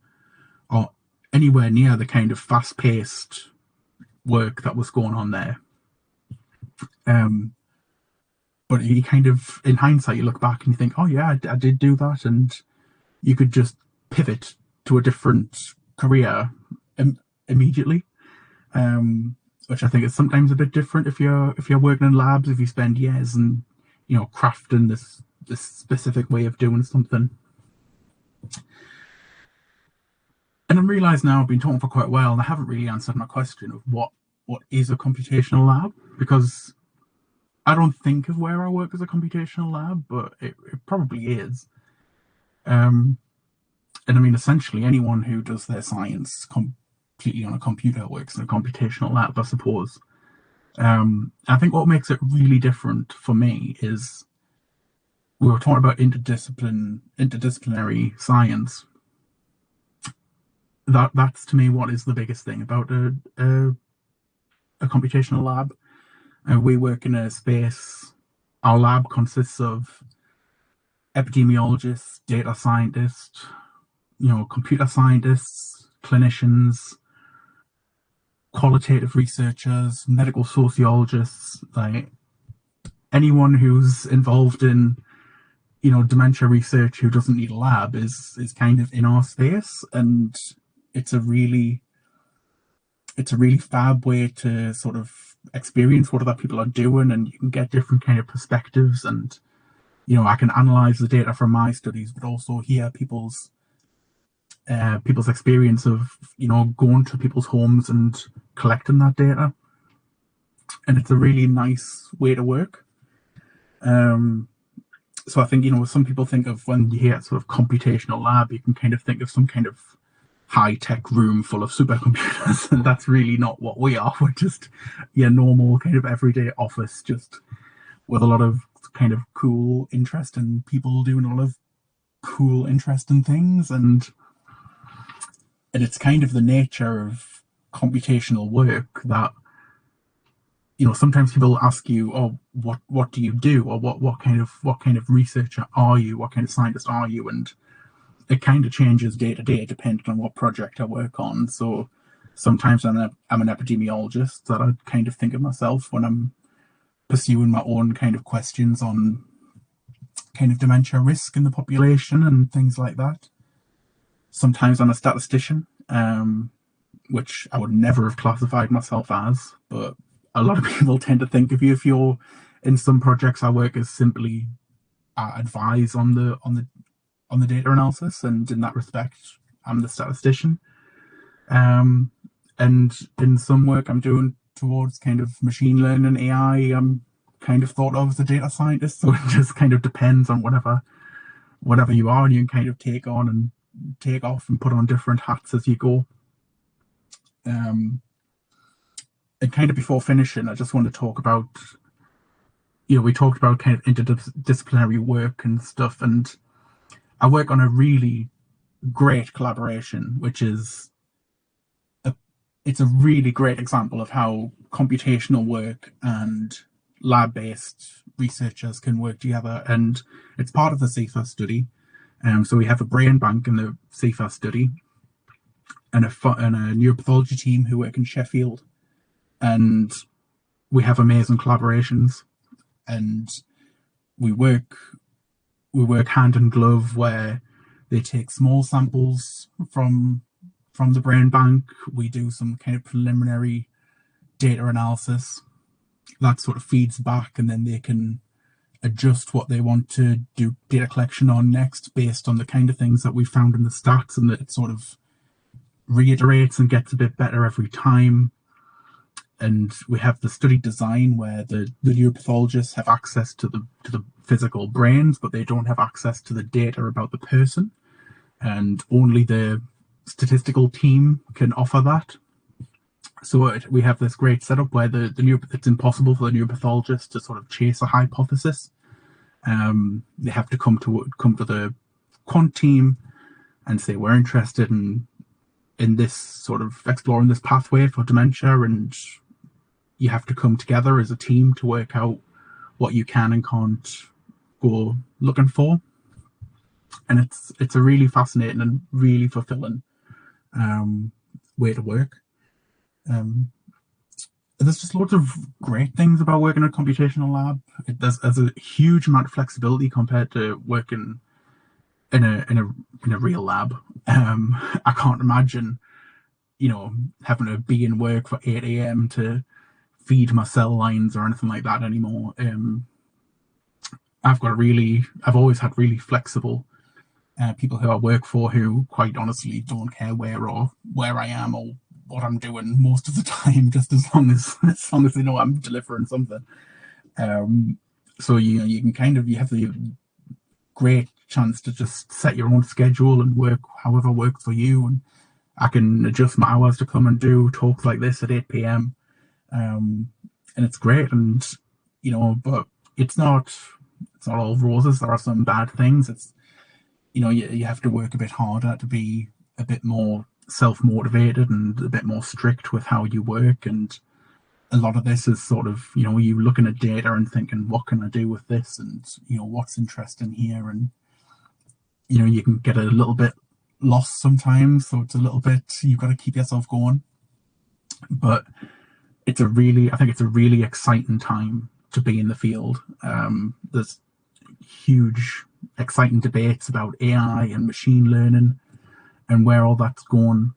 or anywhere near the kind of fast-paced work that was going on there. But you kind of, in hindsight, you look back and you think, oh yeah, I did do that, and you could just pivot to a different career immediately, which I think is sometimes a bit different if you're working in labs, if you spend years and crafting this specific way of doing something. And I realise now I've been talking for quite a while and I haven't really answered my question of what is a computational lab, because I don't think of where I work as a computational lab, but it probably is. And I mean, essentially anyone who does their science completely on a computer works in a computational lab, I suppose. I think what makes it really different for me is we were talking about interdisciplinary science. That's to me what is the biggest thing about a computational lab. We work in a space. Our lab consists of epidemiologists, data scientists, computer scientists, clinicians, qualitative researchers, medical sociologists, like anyone who's involved in dementia research who doesn't need a lab is kind of in our space. And it's a really fab way to sort of experience what other people are doing, and you can get different kind of perspectives. And I can analyze the data from my studies, but also hear people's experience of going to people's homes and collecting that data. And it's a really nice way to work. So I think some people think of, when you hear sort of computational lab, you can kind of think of some kind of high-tech room full of supercomputers, and that's really not what we are. We're just your normal kind of everyday office, just with a lot of kind of cool, interesting people doing a lot of cool, interesting things. And it's kind of the nature of computational work that sometimes people ask you, oh, what do you do, or what kind of researcher are you, what kind of scientist are you? And it kind of changes day to day depending on what project I work on. So sometimes I'm an epidemiologist, that I kind of think of myself when I'm pursuing my own kind of questions on kind of dementia risk in the population and things like that. Sometimes I'm a statistician, which I would never have classified myself as, but a lot of people tend to think of you, if you're in some projects I work as, simply advise on the data analysis, and in that respect I'm the statistician. And in some work I'm doing towards kind of machine learning, AI, I'm kind of thought of as a data scientist. So it just kind of depends on whatever you are, and you can kind of take on and take off and put on different hats as you go. And kind of before finishing, I just want to talk about, we talked about kind of interdisciplinary work and stuff, and I work on a really great collaboration, which is it's a really great example of how computational work and lab-based researchers can work together. And it's part of the CIFA study. So we have a brain bank in the CIFA study, and a neuropathology team who work in Sheffield. And we have amazing collaborations, and we work hand in glove, where they take small samples from the brain bank. We do some kind of preliminary data analysis that sort of feeds back, and then they can adjust what they want to do data collection on next based on the kind of things that we found in the stats, and that it sort of reiterates and gets a bit better every time. And we have the study design where the neuropathologists have access to the physical brains, but they don't have access to the data about the person, and only the statistical team can offer that. So we have this great setup where it's impossible for the neuropathologist to sort of chase a hypothesis. They have to come to the quant team and say, we're interested in this sort of exploring this pathway for dementia, and you have to come together as a team to work out what you can and can't go looking for. And it's a really fascinating and really fulfilling way to work. there's just loads of great things about working at a computational lab. There's a huge amount of flexibility compared to working in a real lab. I can't imagine, having to be in work for 8 a.m. to feed my cell lines or anything like that anymore. I've always had really flexible people who I work for who, quite honestly, don't care where I am or what I'm doing most of the time, just as long as they know I'm delivering something. So you have the great chance to just set your own schedule and work however works for you. And I can adjust my hours to come and do talks like this at 8 p.m. And it's great. And but it's not all roses. There are some bad things. It's you have to work a bit harder to be a bit more self-motivated and a bit more strict with how you work. And a lot of this is sort of, you looking at data and thinking, what can I do with this? And, what's interesting here? And, you can get a little bit lost sometimes. So it's a little bit, you've got to keep yourself going. But I think it's a really exciting time to be in the field. There's huge, exciting debates about AI and machine learning and where all that's going.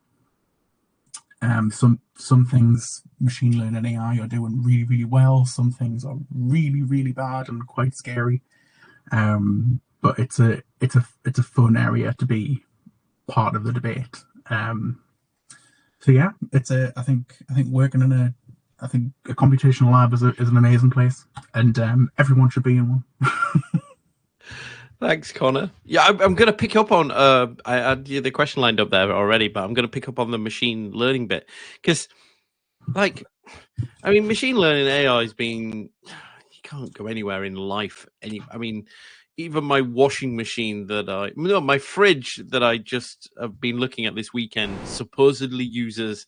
Some things machine learning and AI are doing really, really well. Some things are really, really bad and quite scary. But it's a fun area to be part of the debate. So yeah, I think working in a computational lab is an amazing place, and everyone should be in one. Thanks, Connor. Yeah, I'm going to pick up on, I had the question lined up there already, but I'm going to pick up on the machine learning bit. Because, machine learning AI has been, you can't go anywhere in life. Even my washing machine my fridge that I just have been looking at this weekend supposedly uses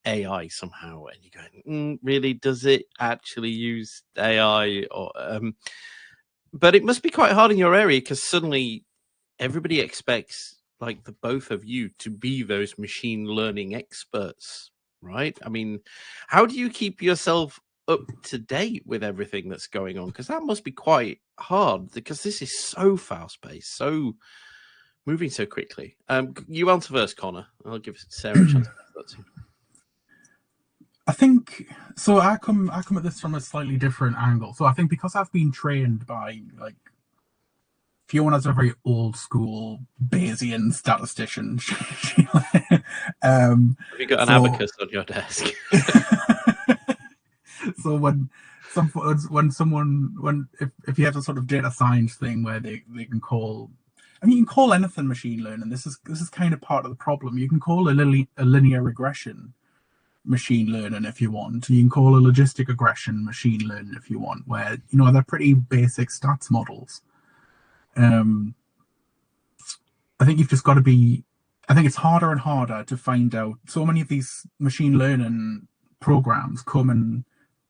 AI somehow. And you're going, really, does it actually use AI? Or but it must be quite hard in your area because suddenly everybody expects the both of you to be those machine learning experts, right? How do you keep yourself up to date with everything that's going on? Because that must be quite hard because this is so fast paced, so moving so quickly. You answer first, Connor. I'll give Sarah a chance to answer that too. I think so. I come at this from a slightly different angle. So I think because I've been trained by Fiona's a very old school Bayesian statistician. Have you got an abacus on your desk? So if you have a sort of data science thing where they can call, you can call anything machine learning. This is kind of part of the problem. You can call a linear regression machine learning if you want. You can call a logistic regression machine learning if you want, where they're pretty basic stats models. I think you've just got to be. I think it's harder and harder to find out. So many of these machine learning programs come in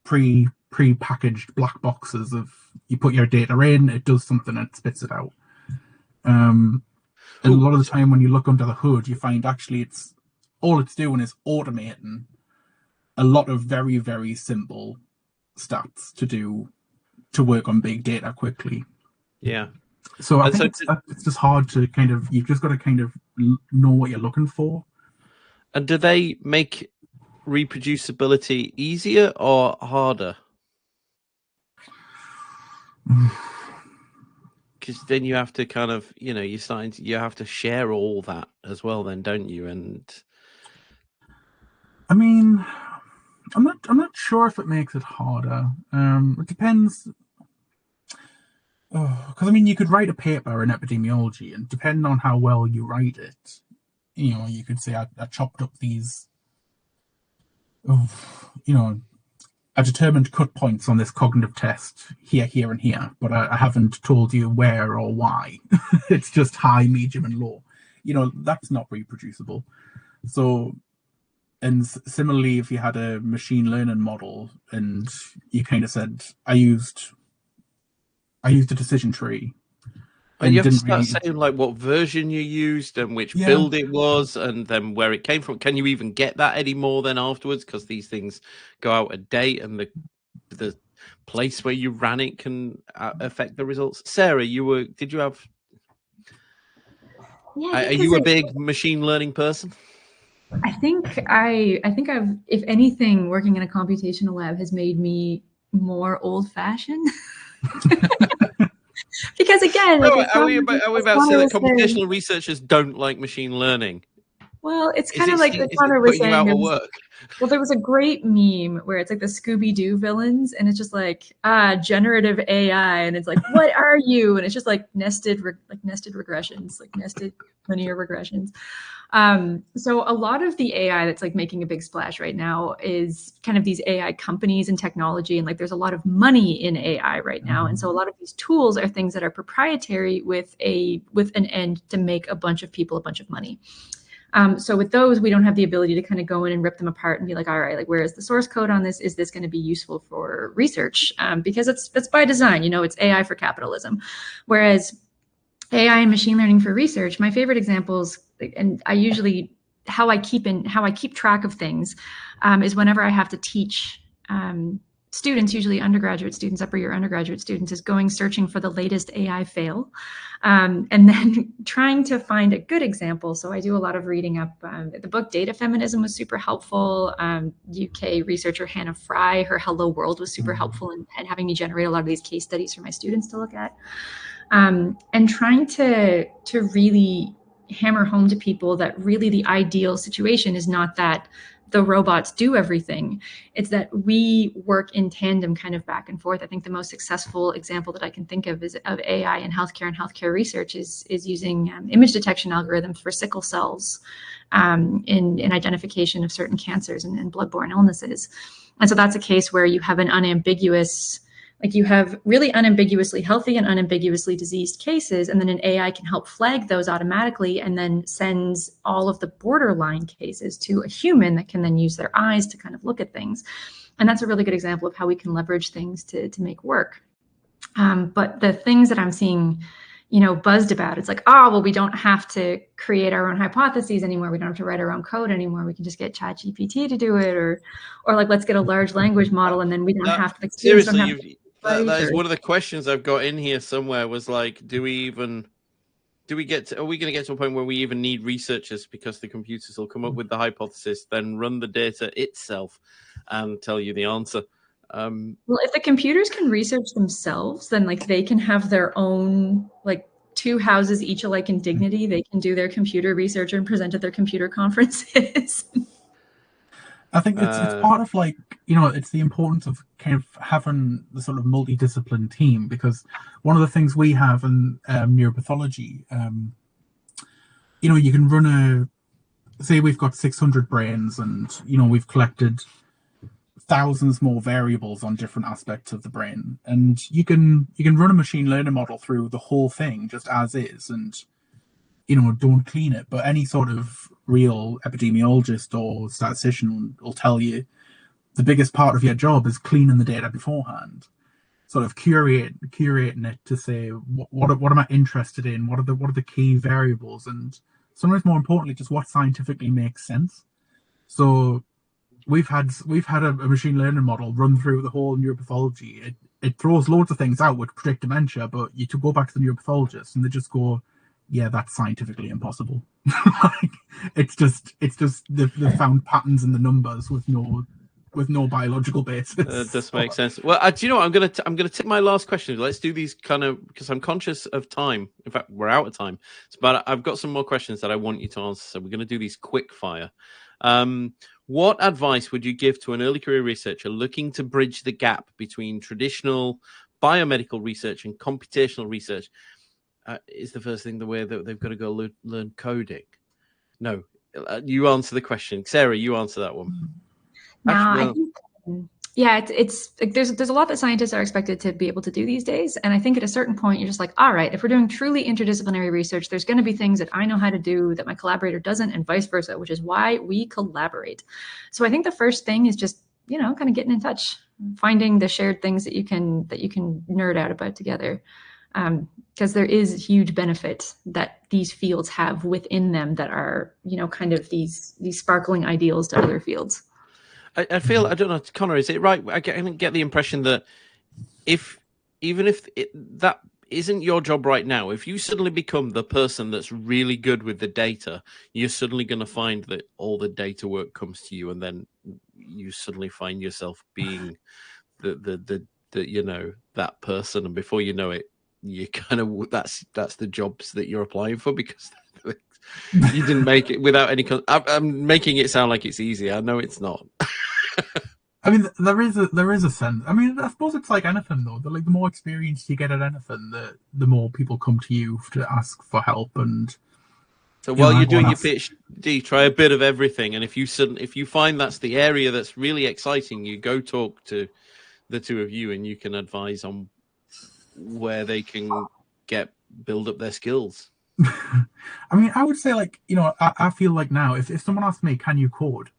pre-packaged black boxes of you put your data in, it does something, and it spits it out. And a lot of the time when you look under the hood, you find actually all it's doing is automating a lot of very, very simple stats to work on big data quickly. Yeah. So I think it's just hard to you've just got to know what you're looking for. And do they make reproducibility easier or harder? Because then you have to you have to share all that as well then, don't you? And I'm not sure if it makes it harder. It depends. Because you could write a paper in epidemiology, and depending on how well you write it, you could say I chopped up these. I determined cut points on this cognitive test here, here, and here, but I haven't told you where or why. It's just high, medium, and low. That's not reproducible. So. And similarly, if you had a machine learning model and you said, I used a decision tree, And you have to didn't start really. saying like what version you used and which Yeah. build it was, and then where it came from. Can you even get that anymore then afterwards? Because these things go out of date, and the place where you ran it can affect the results. Sarah, did you have? Yeah, Are you a big machine learning person? I think I've, if anything, working in a computational lab has made me more old-fashioned. Because again, like, are we about to say that computational researchers don't like machine learning? Well, it's kind of like is Connor it was putting you out of saying. work? Well, there was a great meme where it's like the Scooby-Doo villains, and it's just like, generative AI, and it's like, what are you? And it's just like nested regressions, like nested linear regressions. So a lot of the AI that's like making a big splash right now is kind of these AI companies and technology, and like there's a lot of money in AI right now, and so a lot of these tools are things that are proprietary with an end to make a bunch of people a bunch of money. So with those, we don't have the ability to kind of go in and rip them apart and be like, all right, like, where is the source code on this? Is this going to be useful for research? Because it's by design, it's AI for capitalism. Whereas AI and machine learning for research, my favorite examples, and I usually, how I keep track of things is whenever I have to teach students, usually undergraduate students, upper year undergraduate students, is going searching for the latest AI fail, and then trying to find a good example. So I do a lot of reading up. The book Data Feminism was super helpful. UK researcher Hannah Fry, her Hello World was super helpful in having me generate a lot of these case studies for my students to look at, and trying to really hammer home to people that really the ideal situation is not that the robots do everything. It's that we work in tandem, kind of back and forth. I think the most successful example that I can think of of AI in healthcare and healthcare research is using image detection algorithms for sickle cells in identification of certain cancers and bloodborne illnesses. And so that's a case where you have an unambiguous, like you have really unambiguously healthy and unambiguously diseased cases, and then an AI can help flag those automatically and then sends all of the borderline cases to a human that can then use their eyes to kind of look at things. And that's a really good example of how we can leverage things to make work. But the things that I'm seeing, buzzed about, it's like, well, we don't have to create our own hypotheses anymore. We don't have to write our own code anymore. We can just get ChatGPT to do it, or like, let's get a large language model, and then we don't have to. Like, seriously, that is one of the questions I've got in here somewhere. Was like, are we going to get to a point where we even need researchers, because the computers will come up with the hypothesis, then run the data itself, and tell you the answer. Well, if the computers can research themselves, then like they can have their own, like, two houses each alike in dignity. They can do their computer research and present at their computer conferences. I think it's part of, like, it's the importance of kind of having the sort of multidiscipline team, because one of the things we have in neuropathology, you can run say we've got 600 brains, and we've collected thousands more variables on different aspects of the brain, and you can run a machine learning model through the whole thing just as is, and don't clean it. But any sort of real epidemiologist or statistician will tell you the biggest part of your job is cleaning the data beforehand, sort of curating it to say what am I interested in, what are the key variables, and sometimes more importantly, just what scientifically makes sense. So we've had a machine learning model run through the whole neuropathology. It throws loads of things out which predict dementia, but you to go back to the neuropathologist and they just go, yeah, that's scientifically impossible. Like, it's just they've found patterns in the numbers with no biological basis. This makes sense. Well, do you know what? I'm gonna take my last question. Let's do these kind of, because I'm conscious of time. In fact, we're out of time. But I've got some more questions that I want you to answer. So we're going to do these quick fire. What advice would you give to an early career researcher looking to bridge the gap between traditional biomedical research and computational research? Is the first thing the way that they've got to go learn coding? No, you answer the question. Sarah, you answer that one. I think, it's like there's a lot that scientists are expected to be able to do these days. And I think at a certain point, you're just like, all right, if we're doing truly interdisciplinary research, there's going to be things that I know how to do that my collaborator doesn't, and vice versa, which is why we collaborate. So I think the first thing is just, kind of getting in touch, finding the shared things that you can nerd out about together. because there is huge benefit that these fields have within them that are, kind of these sparkling ideals to other fields. I feel, I don't know, Connor, is it right? I get the impression that even if that isn't your job right now, if you suddenly become the person that's really good with the data, you're suddenly going to find that all the data work comes to you, and then you suddenly find yourself being the that person, and before you know it, you kind of that's the jobs that you're applying for, because you didn't make it without any. I'm making it sound like it's easy. I know it's not. I mean, there is a sense. I mean, I suppose it's like anything though. The more experience you get at anything, the more people come to you to ask for help. And so while you're doing your PhD, try a bit of everything. And if you find that's the area that's really exciting, you go talk to the two of you, and you can advise on where they can build up their skills. I mean, I would say, like, I feel like now, if someone asked me, can you code?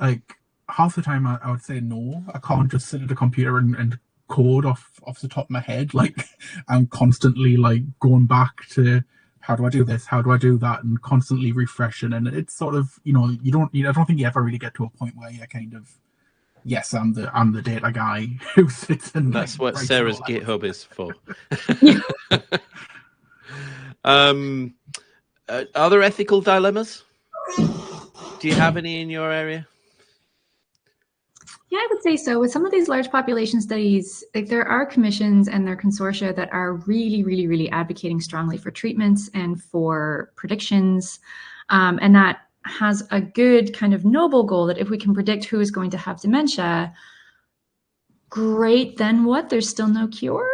Like, half the time I would say no. I can't just sit at a computer and code off the top of my head. Like, I'm constantly like going back to, how do I do this? How do I do that? And constantly refreshing. And it's sort of, I don't think you ever really get to a point where you're kind of, yes, I'm the data guy who sits and. That's what Sarah's GitHub is for. Are there ethical dilemmas? Do you have any in your area? Yeah, I would say so. With some of these large population studies, like, there are commissions and there are consortia that are really, really, really advocating strongly for treatments and for predictions. And that has a good kind of noble goal that if we can predict who is going to have dementia, great, then what? There's still no cure?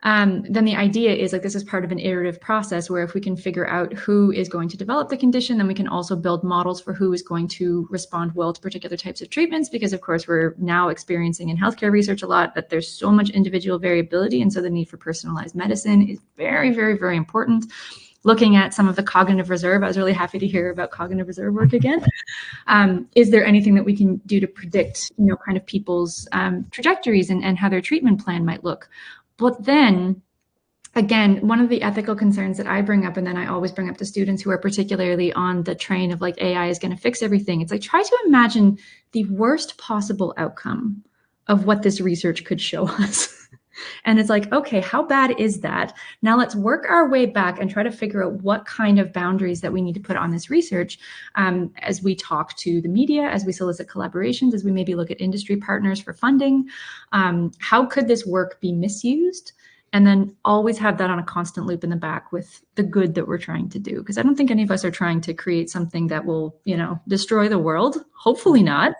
Then the idea is, like, this is part of an iterative process where if we can figure out who is going to develop the condition, then we can also build models for who is going to respond well to particular types of treatments, because of course we're now experiencing in healthcare research a lot that there's so much individual variability, and so the need for personalized medicine is very, very, very important. Looking at some of the cognitive reserve, I was really happy to hear about cognitive reserve work again. Is there anything that we can do to predict, kind of people's trajectories and how their treatment plan might look? But then, again, one of the ethical concerns that I bring up, and then I always bring up to students who are particularly on the train of, like, AI is going to fix everything. It's like, try to imagine the worst possible outcome of what this research could show us. And it's like, okay, how bad is that? Now let's work our way back and try to figure out what kind of boundaries that we need to put on this research as we talk to the media, as we solicit collaborations, as we maybe look at industry partners for funding. How could this work be misused? And then always have that on a constant loop in the back with the good that we're trying to do. Because I don't think any of us are trying to create something that will, destroy the world. Hopefully not.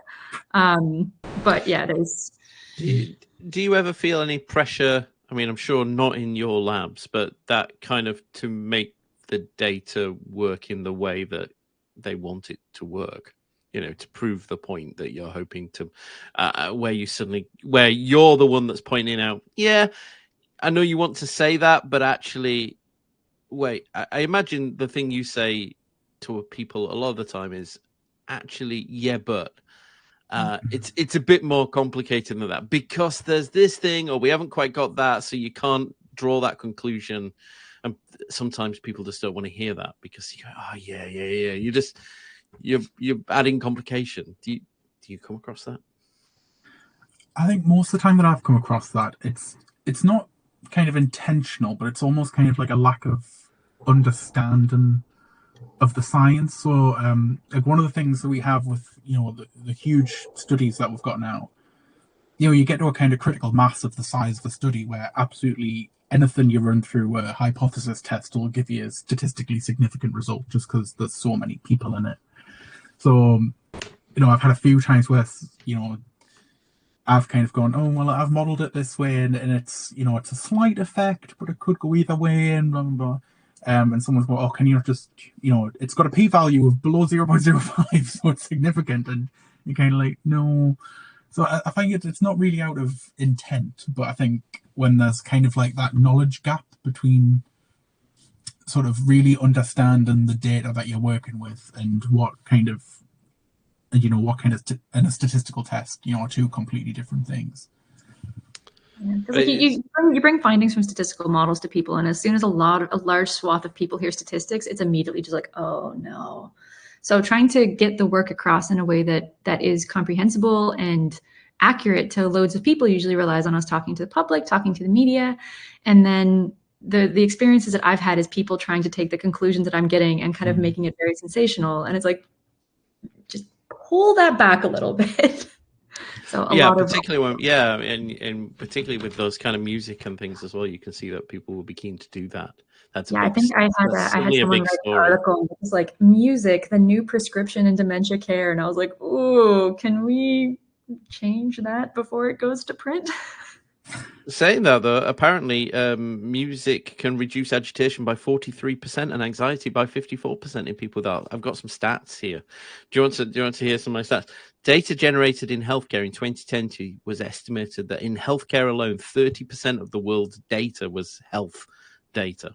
But yeah, there's... Do you ever feel any pressure? I mean, I'm sure not in your labs, but that kind of to make the data work in the way that they want it to work, to prove the point that you're hoping to, where you're the one that's pointing out, yeah, I know you want to say that, but actually, wait, I imagine the thing you say to people a lot of the time is actually, yeah, but. It's a bit more complicated than that, because there's this thing, or we haven't quite got that, so you can't draw that conclusion. And sometimes people just don't want to hear that, because you go, oh yeah. You're adding complication. Do you come across that? I think most of the time that I've come across that, it's not kind of intentional, but it's almost kind of like a lack of understanding of the science. So like, one of the things that we have with the huge studies that we've got now, you get to a kind of critical mass of the size of the study where absolutely anything you run through a hypothesis test will give you a statistically significant result, just because there's so many people in it. So I've had a few times where I've kind of gone, oh well, I've modeled it this way, and it's it's a slight effect, but it could go either way, and blah blah blah. And someone's going, oh, can you not just, it's got a p-value of below 0.05, so it's significant. And you're kind of like, no. So I think it's not really out of intent, but I think when there's kind of like that knowledge gap between sort of really understanding the data that you're working with and what kind of, and a statistical test, are two completely different things. Because like you bring findings from statistical models to people, and as soon as a large swath of people hear statistics, it's immediately just like, oh no. So trying to get the work across in a way that is comprehensible and accurate to loads of people usually relies on us talking to the public, talking to the media, and then the experiences that I've had is people trying to take the conclusions that I'm getting and kind of making it very sensational, and it's like, just pull that back a little bit. So particularly and particularly with those kind of music and things as well, you can see that people will be keen to do that. That's I think I had someone write an article, and it was like, music, the new prescription in dementia care, and I was like, ooh, can we change that before it goes to print? Saying that though, apparently music can reduce agitation by 43% and anxiety by 54% in people that I've got some stats here. Do you want to hear some of my stats? Data generated in healthcare in 2020 was estimated that in healthcare alone, 30% of the world's data was health data.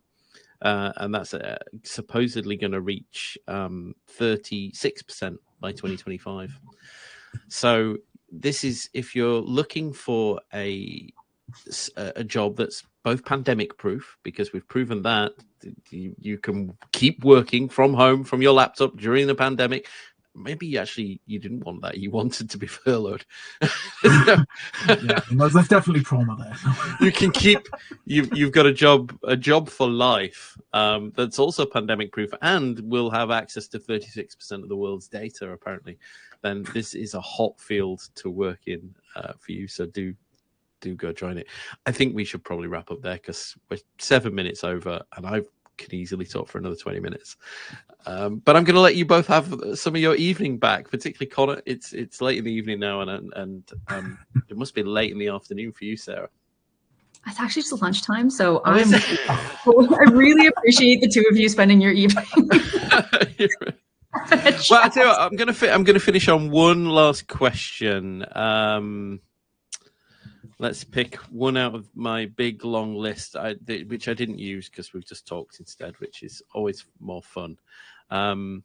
And that's supposedly going to reach 36% by 2025. So this is, if you're looking for a job that's both pandemic proof, because we've proven that you can keep working from home from your laptop during the pandemic. Maybe you didn't want that. You wanted to be furloughed. Yeah, there's definitely trauma there. You can keep, you've got a job for life that's also pandemic proof and will have access to 36% of the world's data, apparently. Then this is a hot field to work in for you. So do go join it. I think we should probably wrap up there because we're 7 minutes over and I could easily talk for another 20 minutes. But I'm going to let you both have some of your evening back, particularly Connor. It's late in the evening now, and it must be late in the afternoon for you, Sarah. It's actually just lunchtime, so I really appreciate the two of you spending your evening. Well, I tell you what, I'm going to finish on one last question. Let's pick one out of my big long list, which I didn't use because we've just talked instead, which is always more fun. I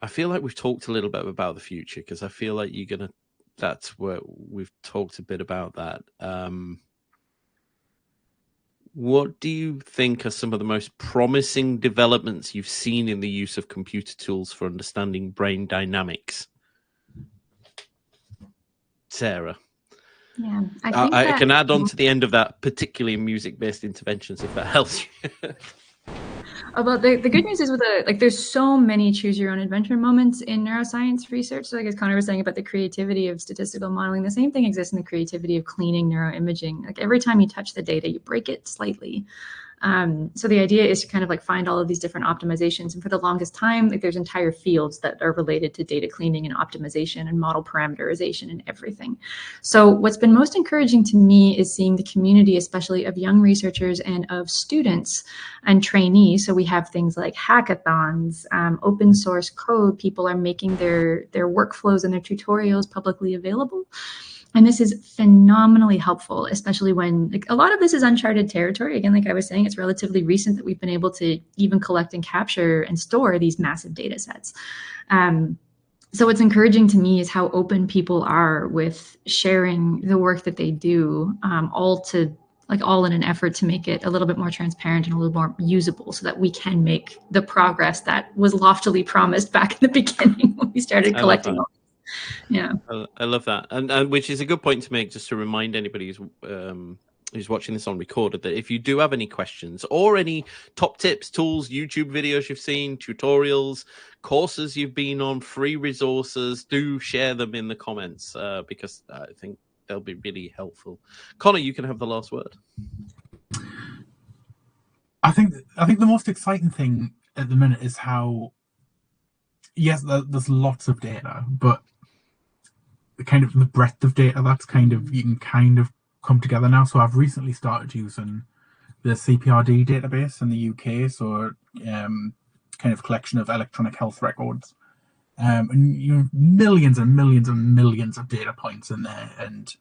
feel like we've talked a little bit about the future because I feel like that's where we've talked a bit about that. What do you think are some of the most promising developments you've seen in the use of computer tools for understanding brain dynamics? Sarah. Yeah, I can add on to the end of that, particularly music-based interventions, if that helps you. But the good news is there's so many choose your own adventure moments in neuroscience research. So like as Connor was saying about the creativity of statistical modeling, the same thing exists in the creativity of cleaning neuroimaging. Like every time you touch the data, you break it slightly. So the idea is to kind of like find all of these different optimizations. And for the longest time, like there's entire fields that are related to data cleaning and optimization and model parameterization and everything. So what's been most encouraging to me is seeing the community, especially of young researchers and of students and trainees. So we have things like hackathons, open source code. People are making their workflows and their tutorials publicly available. And this is phenomenally helpful, especially when like a lot of this is uncharted territory. Again, like I was saying, it's relatively recent that we've been able to even collect and capture and store these massive data sets. So what's encouraging to me is how open people are with sharing the work that they do, all in an effort to make it a little bit more transparent and a little more usable so that we can make the progress that was loftily promised back in the beginning when we started collecting all. Yeah, I love that, and which is a good point to make, just to remind anybody who's watching this on recorded that if you do have any questions or any top tips, tools, YouTube videos you've seen, tutorials, courses you've been on, free resources, do share them in the comments because I think they'll be really helpful. Connor, you can have the last word. I think the most exciting thing at the minute is how, yes, there's lots of data, but kind of the breadth of data that's you can kind of come together now. So I've recently started using the CPRD database in the UK, so kind of collection of electronic health records, and millions and millions and millions of data points in there, and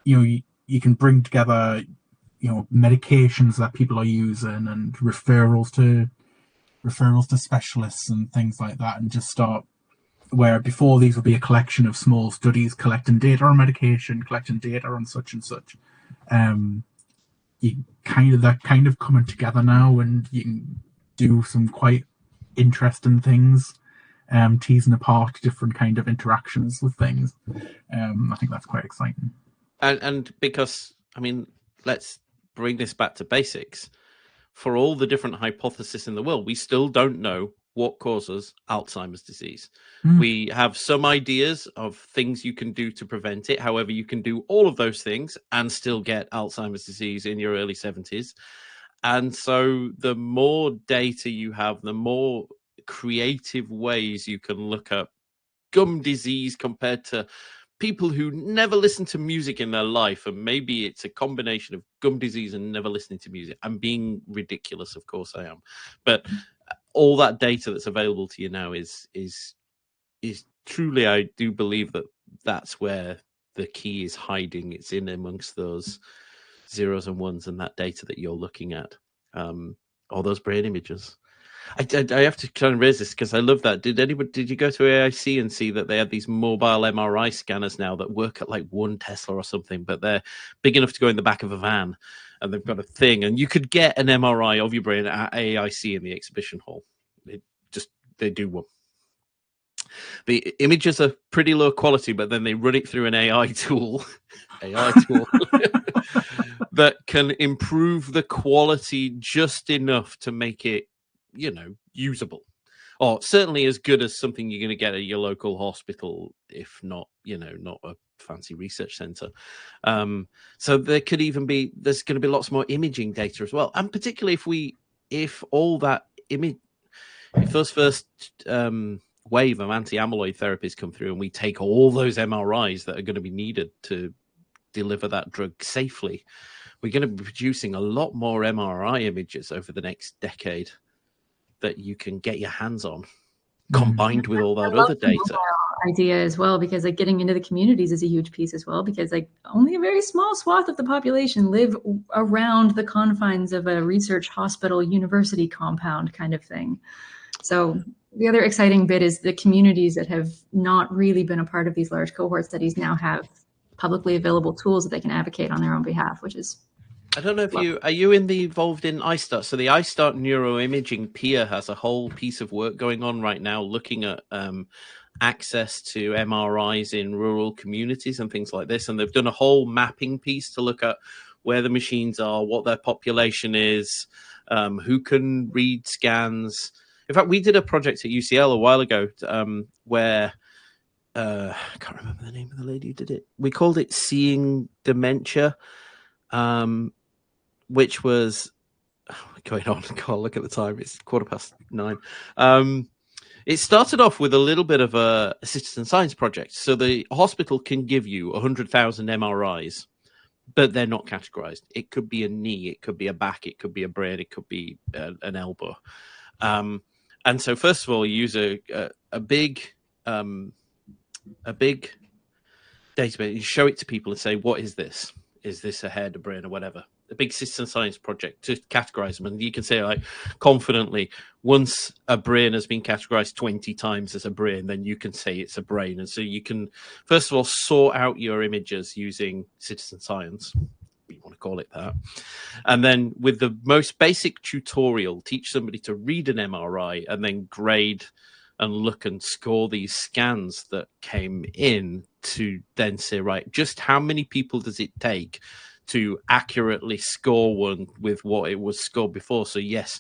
you can bring together medications that people are using and referrals to specialists and things like that, and just start where before these would be a collection of small studies collecting data on medication, collecting data on such and such. they're kind of coming together now, and you can do some quite interesting things, teasing apart different kind of interactions with things. I think that's quite exciting. And because, I mean, let's bring this back to basics. For all the different hypotheses in the world, we still don't know what causes Alzheimer's disease. We have some ideas of things you can do to prevent it. However, you can do all of those things and still get Alzheimer's disease in your early 70s. And so the more data you have, the more creative ways you can look at gum disease compared to people who never listen to music in their life, and maybe it's a combination of gum disease and never listening to music. I'm being ridiculous, of course I am, but all that data that's available to you now is truly, I do believe that that's where the key is hiding. It's in amongst those zeros and ones and that data that you're looking at, all those brain images. I have to kind of raise this because I love that. Did you go to AIC and see that they have these mobile MRI scanners now that work at like 1 Tesla or something, but they're big enough to go in the back of a van, and they've got a thing, and you could get an MRI of your brain at AIC in the exhibition hall. They do one. The images are pretty low quality, but then they run it through an AI tool that can improve the quality just enough to make it, usable, or certainly as good as something you're going to get at your local hospital, if not, not a fancy research center. So there's going to be lots more imaging data as well, and particularly if those first wave of anti-amyloid therapies come through, and we take all those MRIs that are going to be needed to deliver that drug safely, we're going to be producing a lot more MRI images over the next decade that you can get your hands on, combined with all that other data. Idea as well, because like getting into the communities is a huge piece as well, because like only a very small swath of the population live around the confines of a research hospital university compound kind of thing. So the other exciting bit is the communities that have not really been a part of these large cohort studies now have publicly available tools that they can advocate on their own behalf, which is, I don't know if are you involved in iStart? So the iStart neuroimaging peer has a whole piece of work going on right now, looking at access to MRIs in rural communities and things like this. And they've done a whole mapping piece to look at where the machines are, what their population is, who can read scans. In fact, we did a project at UCL a while ago where I can't remember the name of the lady who did it. We called it Seeing Dementia. Which was going on. God, look at the time. It's 9:15. It started off with a little bit of a citizen science project. So the hospital can give you 100,000 MRIs, but they're not categorized. It could be a knee, it could be a back, it could be a brain, it could be an elbow. And so first of all, you use a big database. You show it to people and say, what is this? Is this a head, a brain, or whatever? A big citizen science project to categorize them. And you can say, like, confidently, once a brain has been categorized 20 times as a brain, then you can say it's a brain. And so you can, first of all, sort out your images using citizen science, if you want to call it that. And then with the most basic tutorial, teach somebody to read an MRI and then grade and look and score these scans that came in to then say, right, just how many people does it take to accurately score one with what it was scored before? So yes,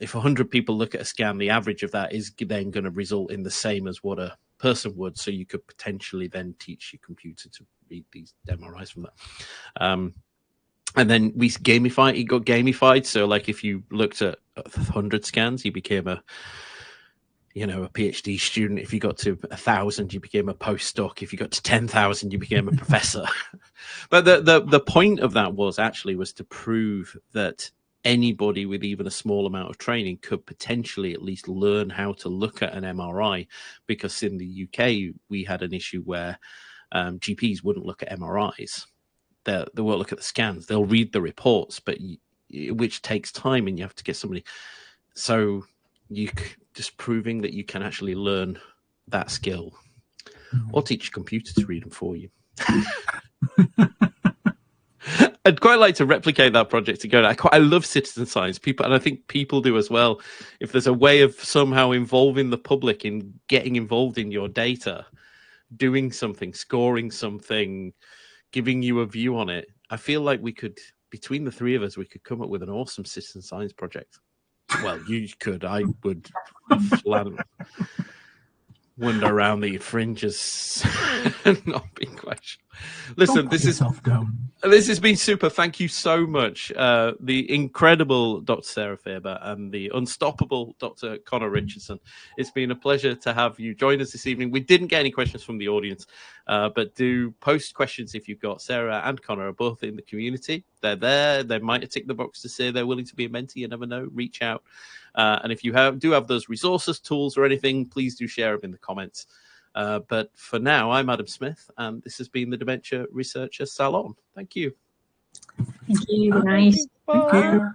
if 100 people look at a scan, the average of that is then going to result in the same as what a person would. So you could potentially then teach your computer to read these MRIs from that. And then it got gamified. So like if you looked at 100 scans, you became a PhD student. If you got to 1,000, you became a postdoc. If you got to 10,000, you became a professor. But the point of that was to prove that anybody with even a small amount of training could potentially at least learn how to look at an MRI, because in the UK, we had an issue where GPs wouldn't look at MRIs. They won't look at the scans. They'll read the reports, which takes time, and you have to get somebody. So just proving that you can actually learn that skill, or teach a computer to read them for you. I'd quite like to replicate that project again. I love citizen science, people, and I think people do as well. If there's a way of somehow involving the public in getting involved in your data, doing something, scoring something, giving you a view on it, I feel like we could, between the three of us, we could come up with an awesome citizen science project. Well, you could. I would wander around the fringes and not be quite sure. Listen, this has been super. Thank you so much. The incredible Dr. Sarah Faber and the unstoppable Dr. Connor Richardson. It's been a pleasure to have you join us this evening. We didn't get any questions from the audience, but do post questions if you've got. Sarah and Connor are both in the community. They're there. They might have ticked the box to say they're willing to be a mentee. You never know. Reach out. And if you do have those resources, tools, or anything, please do share them in the comments. But for now, I'm Adam Smith, and this has been the Dementia Researcher Salon. Thank you. Thank you. Good night. Thank you.